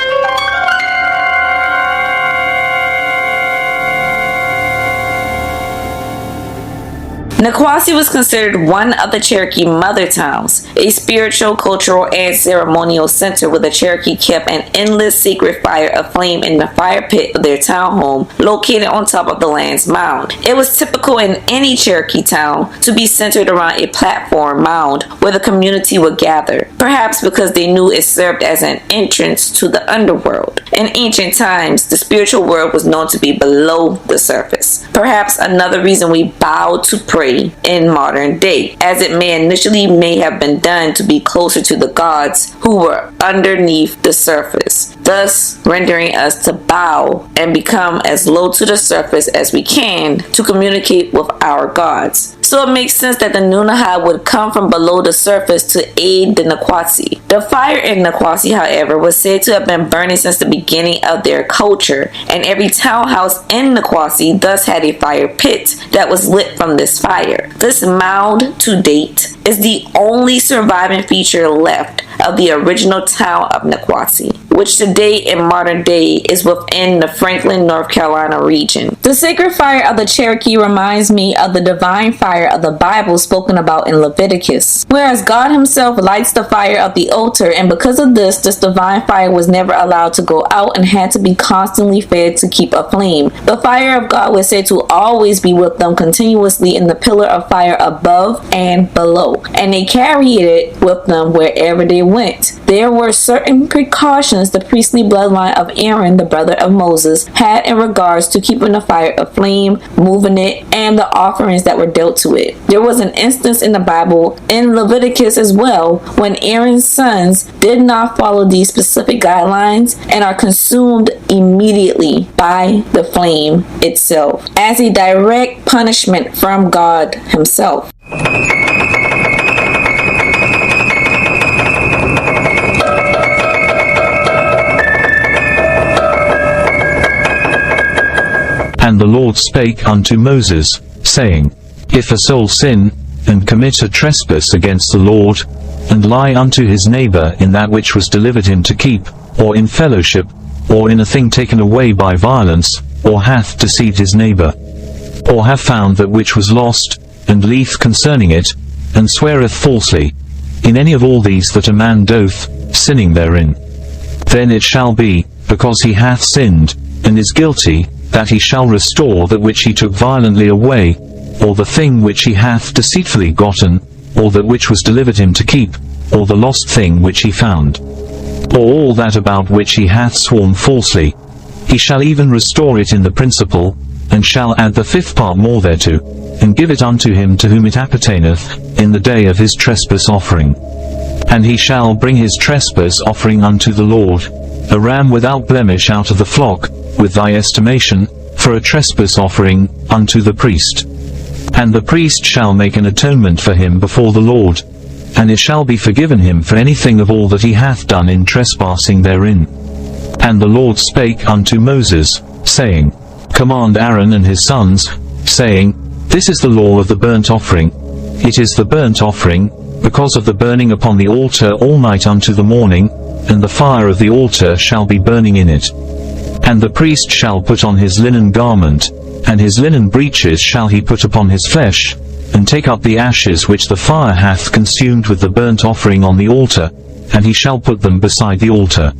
Niquosi was considered one of the Cherokee mother towns, a spiritual, cultural, and ceremonial center where the Cherokee kept an endless sacred fire aflame in the fire pit of their town home located on top of the land's mound. It was typical in any Cherokee town to be centered around a platform mound where the community would gather, perhaps because they knew it served as an entrance to the underworld. In ancient times, the spiritual world was known to be below the surface. Perhaps another reason we bow to pray in modern day, as it may have been done to be closer to the gods who were underneath the surface, thus rendering us to bow and become as low to the surface as we can to communicate with our gods. So it makes sense that the Nunnehi would come from below the surface to aid the Niquosi. The fire in Niquosi, however, was said to have been burning since the beginning of their culture, and every townhouse in Niquosi thus had a fire pit that was lit from this fire. This mound, to date, is the only surviving feature left of the original town of Niquosi, which today in modern day is within the Franklin, North Carolina region. The sacred fire of the Cherokee reminds me of the divine fire of the Bible spoken about in Leviticus, whereas God himself lights the fire of the altar, and because of this divine fire was never allowed to go out and had to be constantly fed to keep aflame. The fire of God was said to always be with them continuously in the pillar of fire above and below, and they carried it with them wherever they went. There were certain precautions the priestly bloodline of Aaron, the brother of Moses, had in regards to keeping the fire aflame, moving it, and the offerings that were dealt to it. There was an instance in the Bible, in Leviticus as well, when Aaron's sons did not follow these specific guidelines and are consumed immediately by the flame itself, as a direct punishment from God himself. And the Lord spake unto Moses, saying, If a soul sin, and commit a trespass against the Lord, and lie unto his neighbor in that which was delivered him to keep, or in fellowship, or in a thing taken away by violence, or hath deceived his neighbor, or have found that which was lost, and lieth concerning it, and sweareth falsely, in any of all these that a man doth, sinning therein, then it shall be, because he hath sinned, and is guilty, that he shall restore that which he took violently away, or the thing which he hath deceitfully gotten, or that which was delivered him to keep, or the lost thing which he found, or all that about which he hath sworn falsely. He shall even restore it in the principal, and shall add the fifth part more thereto, and give it unto him to whom it appertaineth, in the day of his trespass offering. And he shall bring his trespass offering unto the Lord, a ram without blemish out of the flock, with thy estimation, for a trespass offering, unto the priest. And the priest shall make an atonement for him before the Lord, and it shall be forgiven him for anything of all that he hath done in trespassing therein. And the Lord spake unto Moses, saying, Command Aaron and his sons, saying, This is the law of the burnt offering. It is the burnt offering, because of the burning upon the altar all night unto the morning, and the fire of the altar shall be burning in it. And the priest shall put on his linen garment, and his linen breeches shall he put upon his flesh, and take up the ashes which the fire hath consumed with the burnt offering on the altar, and he shall put them beside the altar.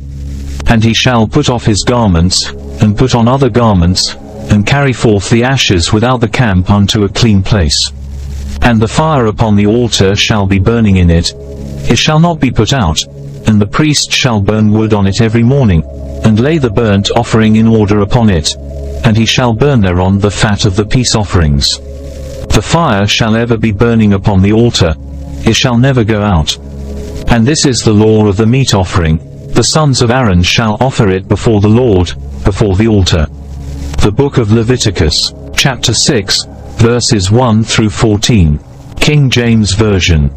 And he shall put off his garments, and put on other garments, and carry forth the ashes without the camp unto a clean place. And the fire upon the altar shall be burning in it, it shall not be put out, and the priest shall burn wood on it every morning, and lay the burnt offering in order upon it, and he shall burn thereon the fat of the peace offerings. The fire shall ever be burning upon the altar, it shall never go out. And this is the law of the meat offering, the sons of Aaron shall offer it before the Lord, before the altar. The Book of Leviticus, chapter 6, verses 1 through 14. King James Version.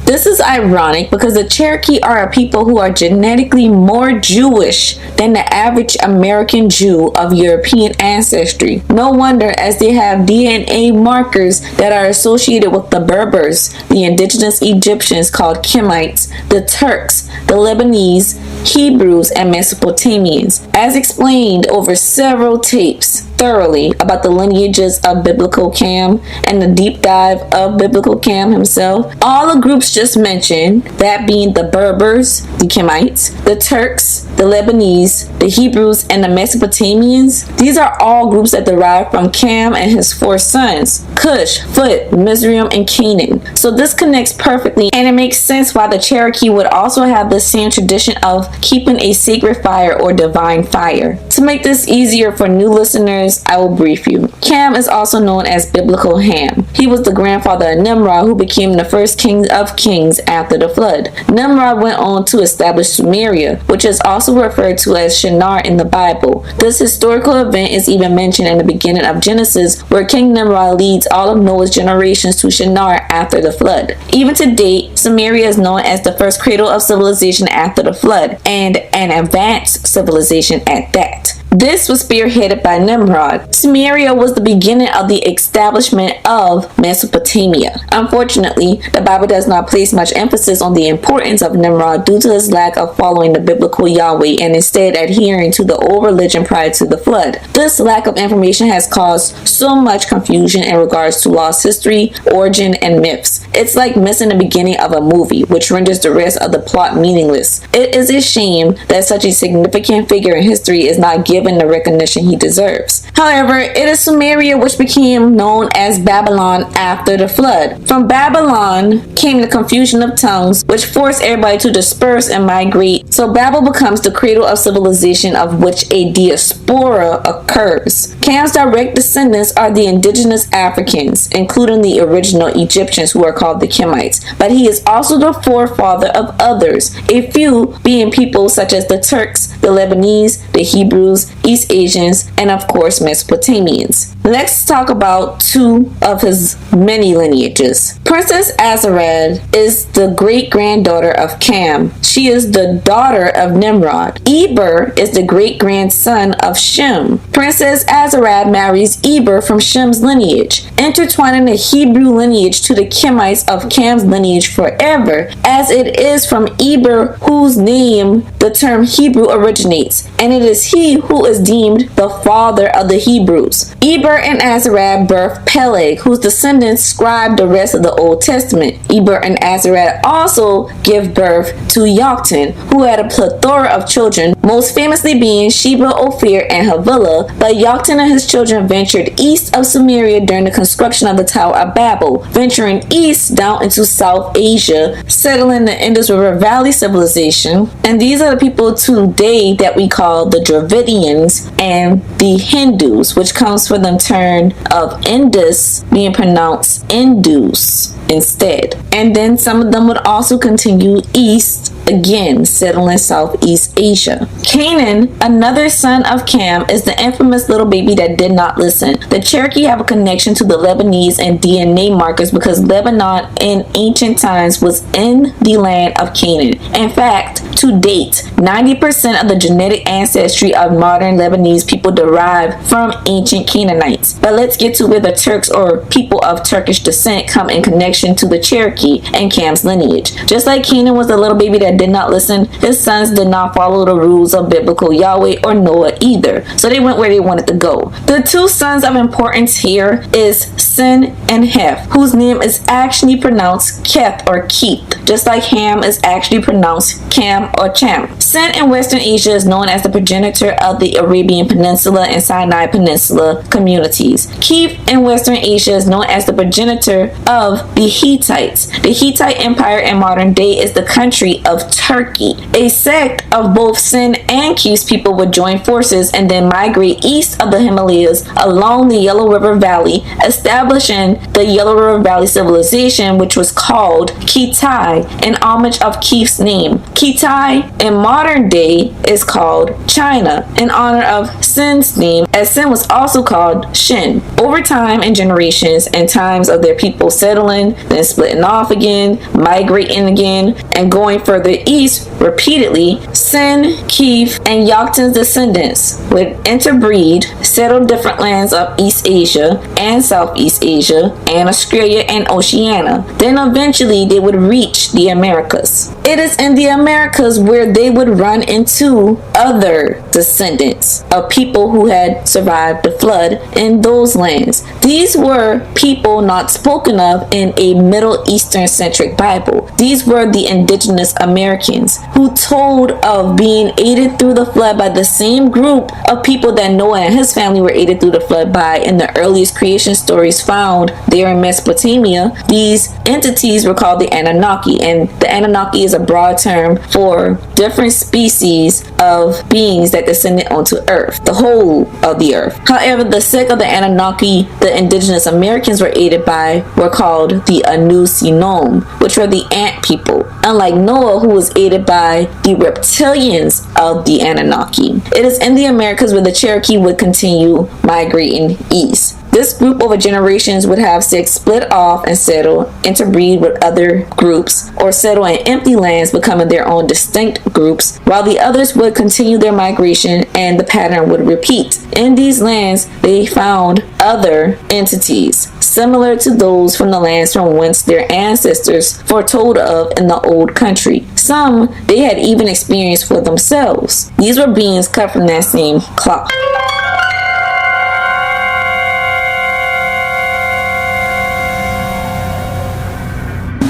This is ironic because the Cherokee are a people who are genetically more Jewish than the average American Jew of European ancestry. No wonder, as they have DNA markers that are associated with the Berbers, the indigenous Egyptians called Kemites, the Turks, the Lebanese, Hebrews, and Mesopotamians. As explained over several tapes thoroughly about the lineages of biblical Cam and the deep dive of biblical Cam himself, all the groups just mentioned, that being the Berbers, the Kemites, the Turks, the Lebanese, the Hebrews, and the Mesopotamians, these are all groups that derive from Cam and his 4 sons, Cush, Phut, Mizraim, and Canaan. So this connects perfectly, and it makes sense why the Cherokee would also have the same tradition of keeping a sacred fire or divine fire. To make this easier for new listeners, I will brief you. Cam is also known as biblical Ham. He was the grandfather of Nimrod, who became the first king of kings after the flood. Nimrod went on to establish Sumeria, which is also referred to as Shinar in the Bible. This historical event is even mentioned in the beginning of Genesis, where King Nimrod leads all of Noah's generations to Shinar after the flood. Even to date, Sumeria is known as the first cradle of civilization after the flood, and an advanced civilization at that. This was spearheaded by Nimrod. Sumeria was the beginning of the establishment of Mesopotamia. Unfortunately, the Bible does not place much emphasis on the importance of Nimrod due to his lack of following the biblical Yahweh and instead adhering to the old religion prior to the flood. This lack of information has caused so much confusion in regards to lost history, origin, and myths. It's like missing the beginning of a movie, which renders the rest of the plot meaningless. It is a shame that such a significant figure in history is not given the recognition he deserves. However, it is Sumeria which became known as Babylon after the flood. From Babylon came the confusion of tongues, which forced everybody to disperse and migrate, so Babel becomes the cradle of civilization of which a diaspora occurs. Cam's direct descendants are the indigenous Africans, including the original Egyptians who are called the Kemites, but he is also the forefather of others, a few being people such as the Turks, the Lebanese, the Hebrews, East Asians, and of course Mesopotamians. Let's talk about 2 of his many lineages. Princess Azarad is the great-granddaughter of Cam. She is the daughter of Nimrod. Eber is the great-grandson of Shem. Princess Azarad marries Eber from Shem's lineage, intertwining the Hebrew lineage to the Kemites of Cam's lineage forever, as it is from Eber whose name the term Hebrew originates, and it is he who is deemed the father of the Hebrews. Eber and Azarad birthed Peleg, whose descendants scribe the rest of the Old Testament. Eber and Azarad also give birth to Yoktan, who had a plethora of children, most famously being Sheba, Ophir, and Havilah, but Yoktan and his children ventured east of Sumeria during the construction of the Tower of Babel, venturing east down into South Asia, settling the Indus River Valley civilization, and these are the people today that we call the Dravidians and the Hindus, which comes from the turn of Indus being pronounced Indus instead. And then some of them would also continue east again settle in Southeast Asia. Canaan, another son of Cam, is the infamous little baby that did not listen. The Cherokee have a connection to the Lebanese and DNA markers because Lebanon in ancient times was in the land of Canaan. In fact, to date, 90% of the genetic ancestry of modern Lebanese people derive from ancient Canaanites. But let's get to where the Turks or people of Turkish descent come in connection to the Cherokee and Cam's lineage. Just like Canaan was the little baby that did not listen, his sons did not follow the rules of biblical Yahweh or Noah either, so they went where they wanted to go. The two sons of importance here is Sin and Heth, whose name is actually pronounced Keth or Keith, just like Ham is actually pronounced Cam or Cham. Sin in Western Asia is known as the progenitor of the Arabian Peninsula and Sinai Peninsula communities. Keith in Western Asia is known as the progenitor of the Hittites. The Hittite Empire in modern day is the country of Turkey. A sect of both Sin and Keith's people would join forces and then migrate east of the Himalayas along the Yellow River Valley, establishing the Yellow River Valley civilization, which was called Kitai in homage of Keith's name. Kitai in modern day is called China in honor of Sin's name, as Sin was also called Shin. Over time and generations and times of their people settling, then splitting off again, migrating again, and going further east repeatedly, Sin, Keith, and Yoktan's descendants would interbreed, settle different lands of East Asia and Southeast Asia and Australia and Oceania. Then eventually they would reach the Americas. It is in the Americas where they would run into other descendants of people who had survived the flood in those lands. These were people not spoken of in a Middle Eastern centric Bible. These were the indigenous Americans who told of being aided through the flood by the same group of people that Noah and his family were aided through the flood by in the earliest creation stories found there in Mesopotamia. These entities were called the Anunnaki, and the Anunnaki is a broad term for different species of beings that descended onto Earth, the whole of the Earth. However, the sect of the Anunnaki the indigenous Americans were aided by were called the Anusinom, which were the ant people, unlike Noah, who was aided by the reptilians of the Anunnaki. It is in the Americas where the Cherokee would continue migrating east. This group over generations would have sex, split off and settle, interbreed with other groups, or settle in empty lands, becoming their own distinct groups, while the others would continue their migration and the pattern would repeat. In these lands, they found other entities, similar to those from the lands from whence their ancestors foretold of in the old country. Some they had even experienced for themselves. These were beings cut from that same cloth.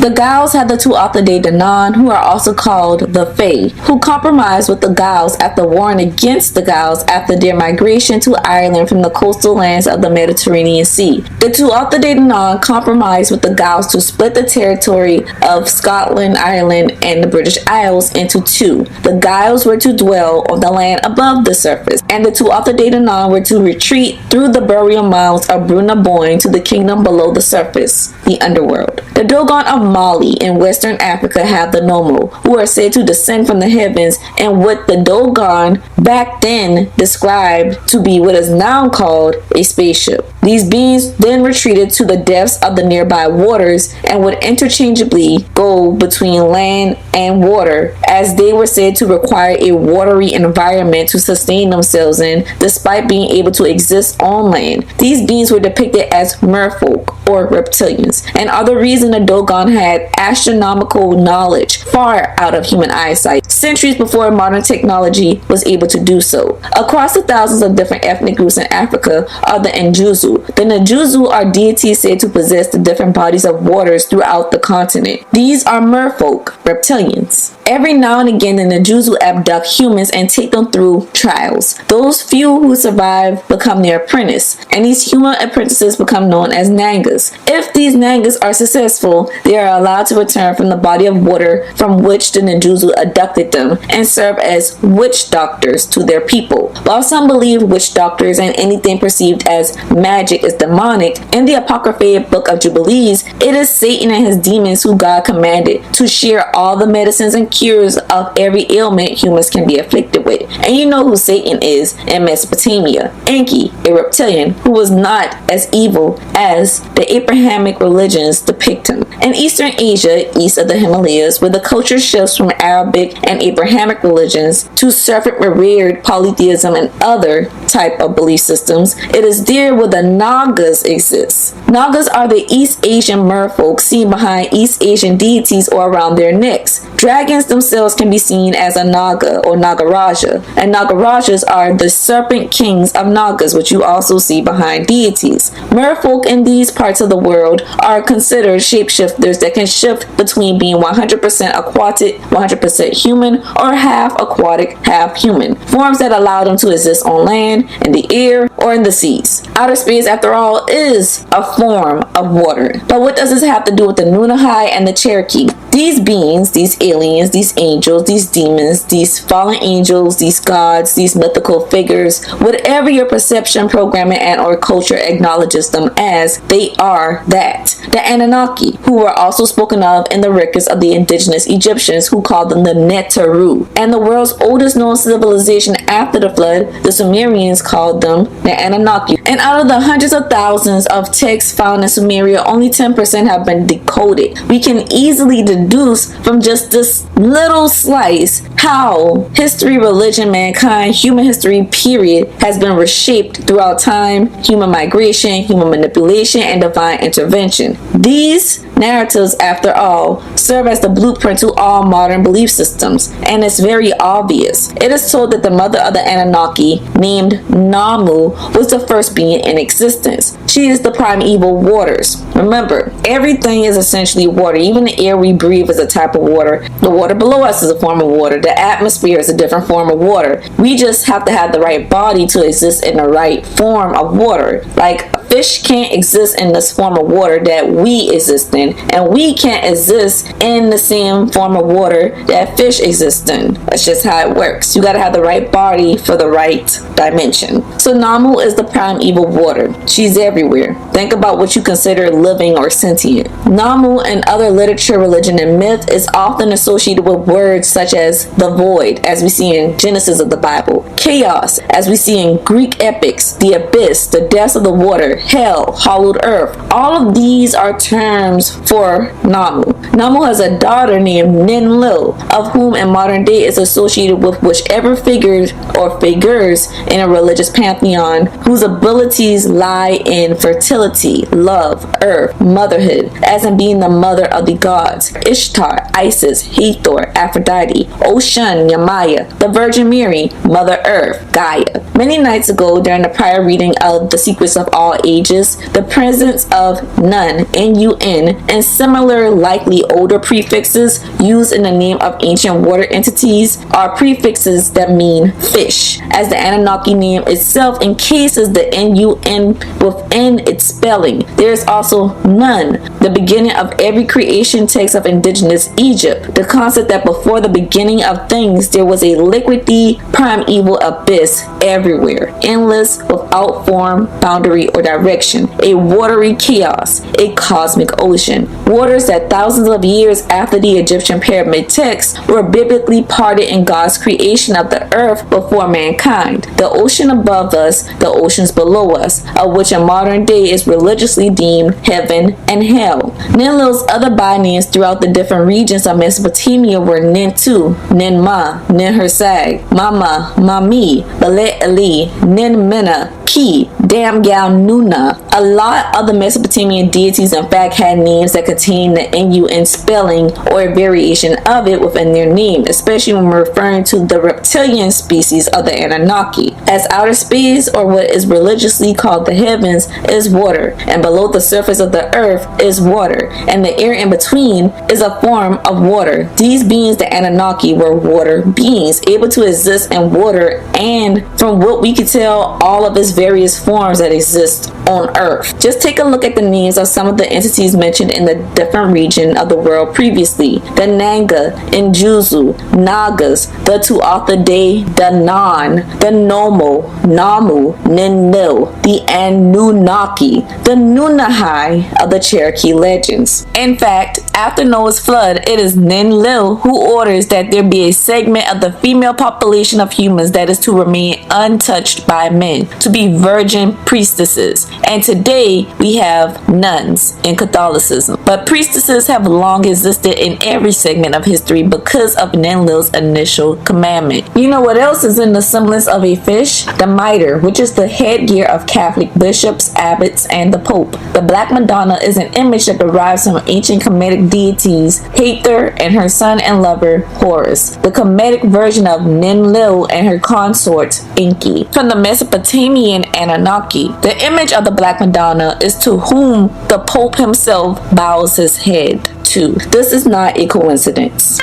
The Gauls had the Tuatha De Danann, who are also called the Fae, who compromised with the Gauls after warring against the Gauls after their migration to Ireland from the coastal lands of the Mediterranean Sea. The Tuatha De Danann compromised with the Gauls to split the territory of Scotland, Ireland, and the British Isles into two. The Gauls were to dwell on the land above the surface, and the Tuatha De Danann were to retreat through the burial mounds of Bruna Boyne to the kingdom below the surface, the underworld. The Dogon of Mali in Western Africa have the Nomo, who are said to descend from the heavens, and what the Dogon back then described to be what is now called a spaceship. These beings then retreated to the depths of the nearby waters and would interchangeably go between land and water, as they were said to require a watery environment to sustain themselves in, despite being able to exist on land. These beings were depicted as merfolk or reptilians, and are the reason the Dogon had astronomical knowledge far out of human eyesight, centuries before modern technology was able to do so. Across the thousands of different ethnic groups in Africa are the Njuzu. The Njuzu are deities said to possess the different bodies of waters throughout the continent. These are merfolk, reptilians. Every now and again, the Njuzu abduct humans and take them through trials. Those few who survive become their apprentice, and these human apprentices become known as Nangas. If these Nangas are successful, they are allowed to return from the body of water from which the Njuzu abducted them and serve as witch doctors to their people. While some believe witch doctors and anything perceived as magic is demonic, in the Apocryphal Book of Jubilees, it is Satan and his demons who God commanded to share all the medicines and cures cures of every ailment humans can be afflicted with. And you know who Satan is in Mesopotamia. Enki, a reptilian who was not as evil as the Abrahamic religions depict him. In Eastern Asia, east of the Himalayas, where the culture shifts from Arabic and Abrahamic religions to serpent-revered polytheism and other type of belief systems, it is there where the Nagas exist. Nagas are the East Asian merfolk seen behind East Asian deities or around their necks. Dragons themselves can be seen as a Naga or Nagaraja, and Nagarajas are the serpent kings of Nagas, which you also see behind deities. Merfolk in these parts of the world are considered shapeshifters that can shift between being 100% aquatic, 100% human, or half aquatic, half human, forms that allow them to exist on land, in the air, or in the seas. Outer space, after all, is a form of water. But what does this have to do with the Nunnehi and the Cherokee? These beings, these aliens, these angels, these demons, these fallen angels, these gods, these mythical figures, whatever your perception, programming, and or culture acknowledges them as, they are that. The Anunnaki, who were also spoken of in the records of the indigenous Egyptians, who called them the Neteru. And the world's oldest known civilization after the flood, the Sumerians called them the Anunnaki. And out of the hundreds of thousands of texts found in Sumeria, only 10% have been decoded. We can easily deduce from just this little slice how history, religion, mankind, human history, period, has been reshaped throughout time, human migration, human manipulation, and divine intervention. These narratives, after all, serve as the blueprint to all modern belief systems, and it's very obvious. It is told that the mother of the Anunnaki, named Namu, was the first being in existence. She is the primeval waters. Remember, everything is essentially water. Even the air we breathe is a type of water. The water below us is a form of water. The atmosphere is a different form of water. We just have to have the right body to exist in the right form of water. Like, a fish can't exist in this form of water that we exist in, and we can't exist in the same form of water that fish exist in. That's just how it works. You gotta have the right body for the right dimension. So Namu is the primeval water. She's everywhere. Think about what you consider living or sentient. Namu in other literature, religion, and myth is often associated with words such as the void, as we see in Genesis of the Bible, chaos, as we see in Greek epics, the abyss, the depths of the water, hell, hollowed earth. All of these are terms for Namu. Namu has a daughter named Ninlil, of whom in modern day is associated with whichever figures or figures in a religious pantheon whose abilities lie in fertility, love, earth, motherhood, as in being the mother of the gods, Ishtar, Isis, Hathor, Aphrodite, Ocean, Yamaya, the Virgin Mary, Mother Earth, Gaia. Many nights ago, during the prior reading of The Secrets of All Ages, the presence of Nun, N-U-N, and similar likely older prefixes used in the name of ancient water entities are prefixes that mean fish, as the Anunnaki name itself encases the N-U-N within its spelling. There is also Nun, the beginning of every creation text of indigenous Egypt, the concept that before the beginning of things there was a liquidy, primeval abyss everywhere, endless, without form, boundary, or direction, a watery chaos, a cosmic ocean. Waters that thousands of years after the Egyptian pyramid texts were biblically parted in God's creation of the earth before mankind. The ocean above us, the oceans below us, of which in modern day is religiously deemed heaven and hell. Ninlil's other binames throughout the different regions of Mesopotamia were Nintu, Ninma, Ninhersag, Mama, Mami, Balet Ali, Ninmena, Ki, Damgal Nuna. A lot of the Mesopotamian deities in fact had names that contain the N-U-N spelling or a variation of it within their name, especially when we're referring to the reptilian species of the Anunnaki, as outer space, or what is religiously called the heavens, is water, and below the surface of the earth is water, and the air in between is a form of water. These beings, the Anunnaki, were water beings, able to exist in water, and from what we could tell, all of its various forms that exist on earth. Just take a look at the names of some of the entities mentioned in the different region of the world previously. The Nanga, Injuzu, Nagas, the Tuatha De Danann, the Nomo, Namu, Ninil, the Anunnaki, the Nunnehi of the Cherokee legends. In fact, After Noah's flood, it is Nunnehi who orders that there be a segment of the female population of humans that is to remain untouched by men, to be virgin priestesses. And today we have nuns in Catholicism. But priestesses have long existed in every segment of history because of Nunnehi's initial commandment. You know what else is in the semblance of a fish? The mitre, which is the headgear of Catholic bishops, abbots, and the Pope. The Black Madonna is an image that derives from ancient Kemetic deities Hathor and her son and lover Horus, the Kemetic version of Nunnehi and her consort Enki. From the Mesopotamian Anunnaki, the image of the Black Madonna is to whom the Pope himself bows his head to. This is not a coincidence.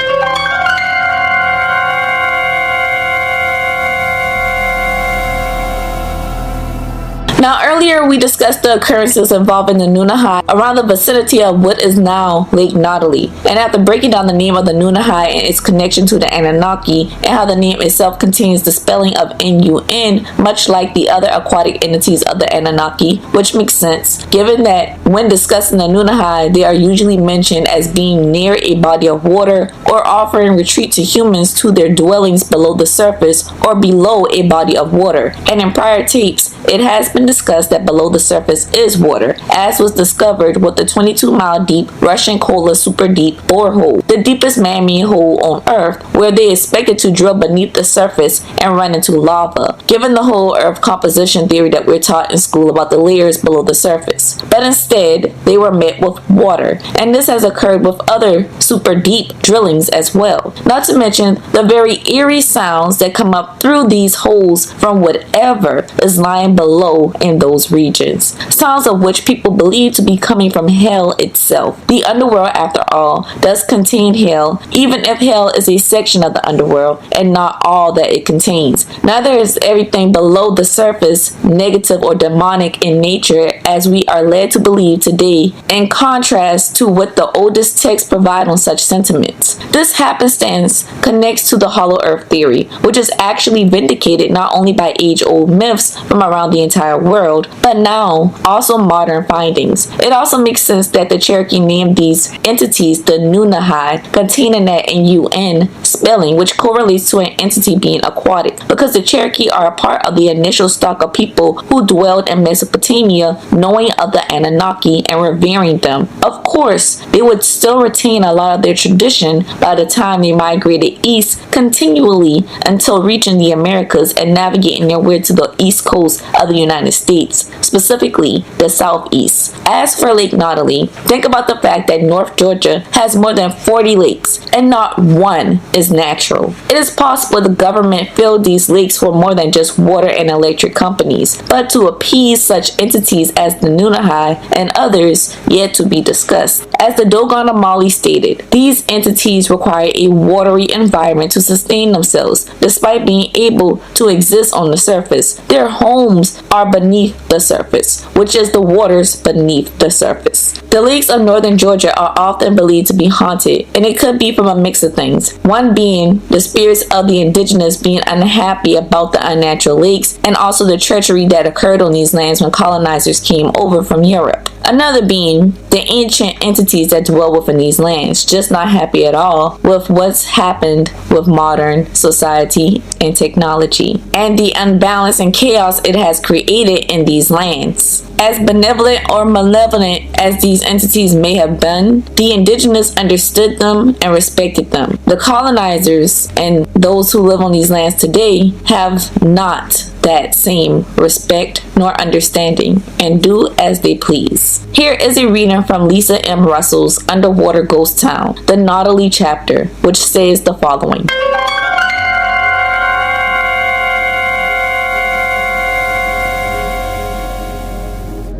Now, earlier we discussed the occurrences involving the Nunnehi around the vicinity of what is now Lake Nunnehi. And after breaking down the name of the Nunnehi and its connection to the Anunnaki, and how the name itself contains the spelling of N-U-N, much like the other aquatic entities of the Anunnaki, which makes sense, given that when discussing the Nunnehi, they are usually mentioned as being near a body of water or offering retreat to humans to their dwellings below the surface or below a body of water. And in prior tapes, it has been discussed that below the surface is water, as was discovered with the 22-mile deep Russian Kola super deep borehole, the deepest man-made hole on Earth, where they expected to drill beneath the surface and run into lava, given the whole Earth composition theory that we're taught in school about the layers below the surface. But instead, they were met with water, and this has occurred with other super deep drillings as well. Not to mention the very eerie sounds that come up through these holes from whatever is lying below in those regions, sounds of which people believe to be coming from hell itself. The underworld, after all, does contain hell, even if hell is a section of the underworld and not all that it contains. Neither is everything below the surface negative or demonic in nature, as we are led to believe today, in contrast to what the oldest texts provide on such sentiments. This happenstance connects to the hollow earth theory, which is actually vindicated not only by age-old myths from around the entire world, but now also modern findings. It also makes sense that the Cherokee named these entities the Nunnehi, containing that N-U-N spelling, which correlates to an entity being aquatic, because the Cherokee are a part of the initial stock of people who dwelled in Mesopotamia, knowing of the Anunnaki and revering them. Of course, they would still retain a lot of their tradition by the time they migrated east continually until reaching the Americas and navigating their way to the east coast of the United States, specifically the southeast. As for Lake Nunnehi, think about the fact that North Georgia has more than 40 lakes and not one is natural. It is possible the government filled these lakes for more than just water and electric companies, but to appease such entities as the Nunnehi and others yet to be discussed. As the Dogon of Mali stated, these entities require a watery environment to sustain themselves, despite being able to exist on the surface. Their homes are beneath the surface, which is the waters beneath the surface. The lakes of northern Georgia are often believed to be haunted, and it could be from a mix of things. One being the spirits of the indigenous being unhappy about the unnatural lakes, and also the treachery that occurred on these lands when colonizers came over from Europe. Another being the ancient entities that dwell within these lands, just not happy at all with what's happened with modern society and technology, and the unbalance and chaos it has created in these lands. As benevolent or malevolent as these entities may have been, the indigenous understood them and respected them. The colonizers and those who live on these lands today have not that same respect nor understanding and do as they please. Here is a reading from Lisa M. Russell's Underwater Ghost Town, the Nunnehi chapter, which says the following.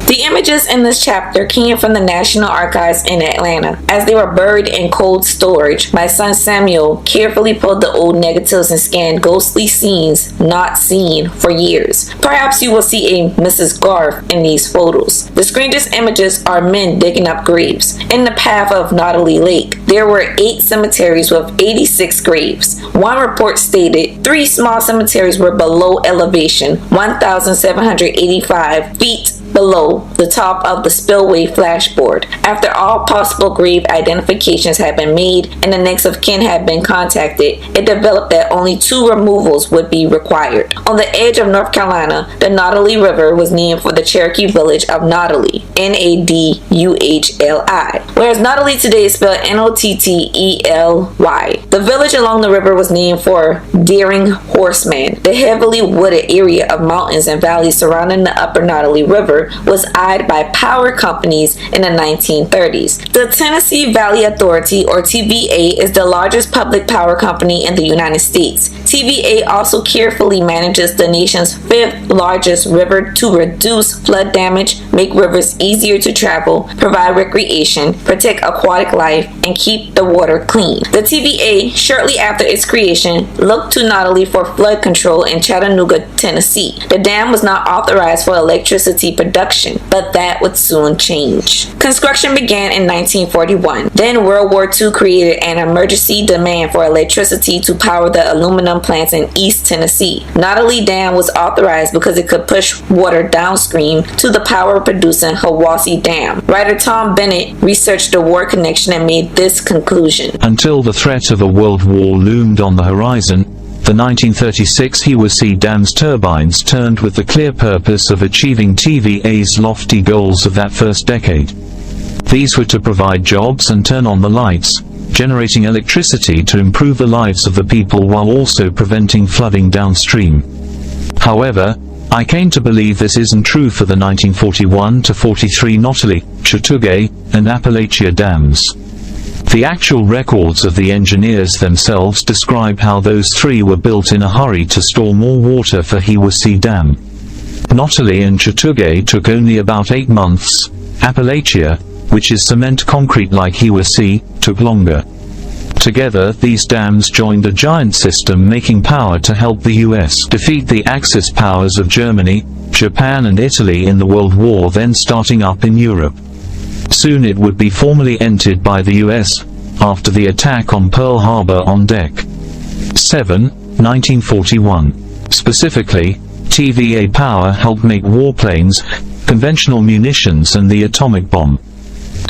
The images in this chapter came from the National Archives in Atlanta. As they were buried in cold storage, my son Samuel carefully pulled the old negatives and scanned ghostly scenes not seen for years. Perhaps you will see a Mrs. Garth in these photos. The strangest images are men digging up graves. In the path of Nunnehi Lake, there were 8 cemeteries with 86 graves. One report stated 3 small cemeteries were below elevation, 1,785 feet below the top of the spillway flashboard. After all possible grave identifications had been made and the next of kin had been contacted, it developed that only 2 removals would be required. On the edge of North Carolina, the Nunnehi River was named for the Cherokee village of Nunnehi, Naduhli, whereas Nunnehi today is spelled Nottely. The village along the river was named for Daring Horseman. The heavily wooded area of mountains and valleys surrounding the upper Nunnehi River was eyed by power companies in the 1930s. The Tennessee Valley Authority, or TVA, is the largest public power company in the United States. TVA also carefully manages the nation's 5th largest river to reduce flood damage, make rivers easier to travel, provide recreation, protect aquatic life, and keep the water clean. The TVA, shortly after its creation, looked to Nunnehi for flood control in Chattanooga, Tennessee. The dam was not authorized for electricity production, but that would soon change. Construction began in 1941. Then World War II created an emergency demand for electricity to power the aluminum plants in East Tennessee. Nunnehi Dam was authorized because it could push water downstream to the power-producing Hiwassee Dam. Writer Tom Bennett researched the war connection and made this conclusion. Until the threat of a world war loomed on the horizon, the 1936 Hiwassee Dam's turbines turned with the clear purpose of achieving TVA's lofty goals of that first decade. These were to provide jobs and turn on the lights, generating electricity to improve the lives of the people while also preventing flooding downstream. However, I came to believe this isn't true for the 1941-43 Nunnehi, Cherokee, and Appalachia dams. The actual records of the engineers themselves describe how those 3 were built in a hurry to store more water for Hiwassee Dam. Nunnehi and Cherokee took only about 8 months. Appalachia, which is cement concrete like Hiwassee, took longer. Together, these dams joined a giant system making power to help the US defeat the Axis powers of Germany, Japan and Italy in the World War then starting up in Europe. Soon it would be formally entered by the US, after the attack on Pearl Harbor on Deck 7, 1941. Specifically, TVA power helped make warplanes, conventional munitions and the atomic bomb.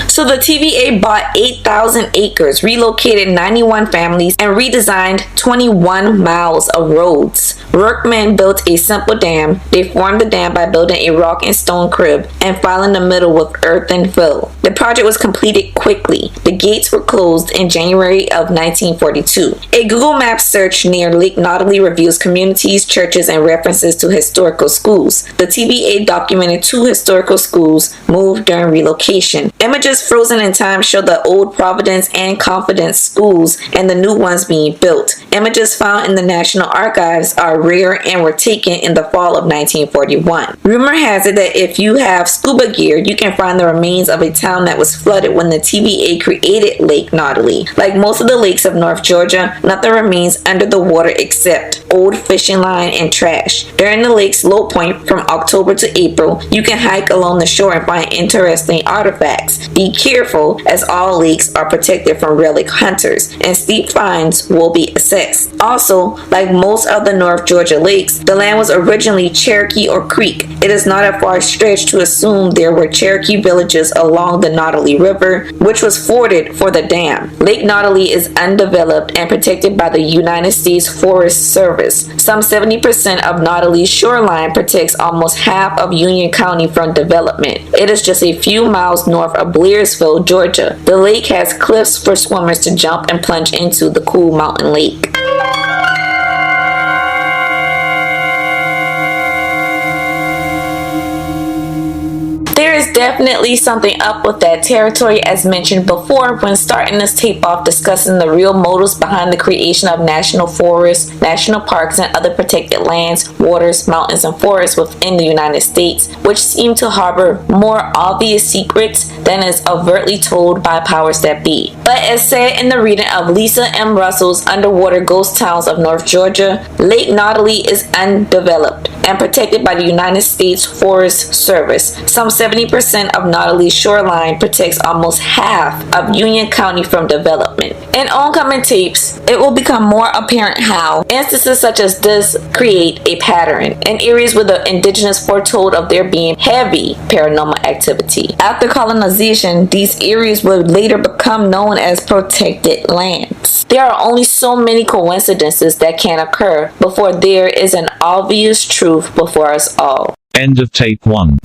So the TVA bought 8,000 acres, relocated 91 families, and redesigned 21 miles of roads. Workmen built a simple dam. They formed the dam by building a rock and stone crib and filling the middle with earth and fill. The project was completed quickly. The gates were closed in January of 1942. A Google Maps search near Lake Nunnehi reveals communities, churches, and references to historical schools. The TVA documented 2 historical schools moved during relocation. Images frozen in time show the old Providence and Confidence schools and the new ones being built. Images found in the National Archives are rare and were taken in the fall of 1941. Rumor has it that if you have scuba gear, you can find the remains of a town that was flooded when the TVA created Lake Nunnehi. Like most of the lakes of North Georgia, nothing remains under the water except old fishing line and trash. During the lake's low point from October to April, you can hike along the shore and find interesting artifacts. Be careful, as all lakes are protected from relic hunters, and steep fines will be assessed. Also, like most of the North Georgia lakes, the land was originally Cherokee or Creek. It is not a far stretch to assume there were Cherokee villages along the Nunnehi River, which was forded for the dam. Lake Nunnehi is undeveloped and protected by the United States Forest Service. Some 70% of Nunnehi's shoreline protects almost half of Union County from development. It is just a few miles north of Blairsville, Georgia. The lake has cliffs for swimmers to jump and plunge into the cool mountain lake. There is definitely something up with that territory, as mentioned before when starting this tape off discussing the real motives behind the creation of national forests, national parks, and other protected lands, waters, mountains, and forests within the United States, which seem to harbor more obvious secrets than is overtly told by powers that be. But as said in the reading of Lisa M. Russell's Underwater Ghost Towns of North Georgia, Lake Nunnehi is undeveloped and protected by the United States Forest Service. Some 70% 10% of Nautilee's shoreline protects almost half of Union County from development. In oncoming tapes, it will become more apparent how instances such as this create a pattern in areas where the indigenous foretold of there being heavy paranormal activity. After colonization, these areas would later become known as protected lands. There are only so many coincidences that can occur before there is an obvious truth before us all. End of tape 1.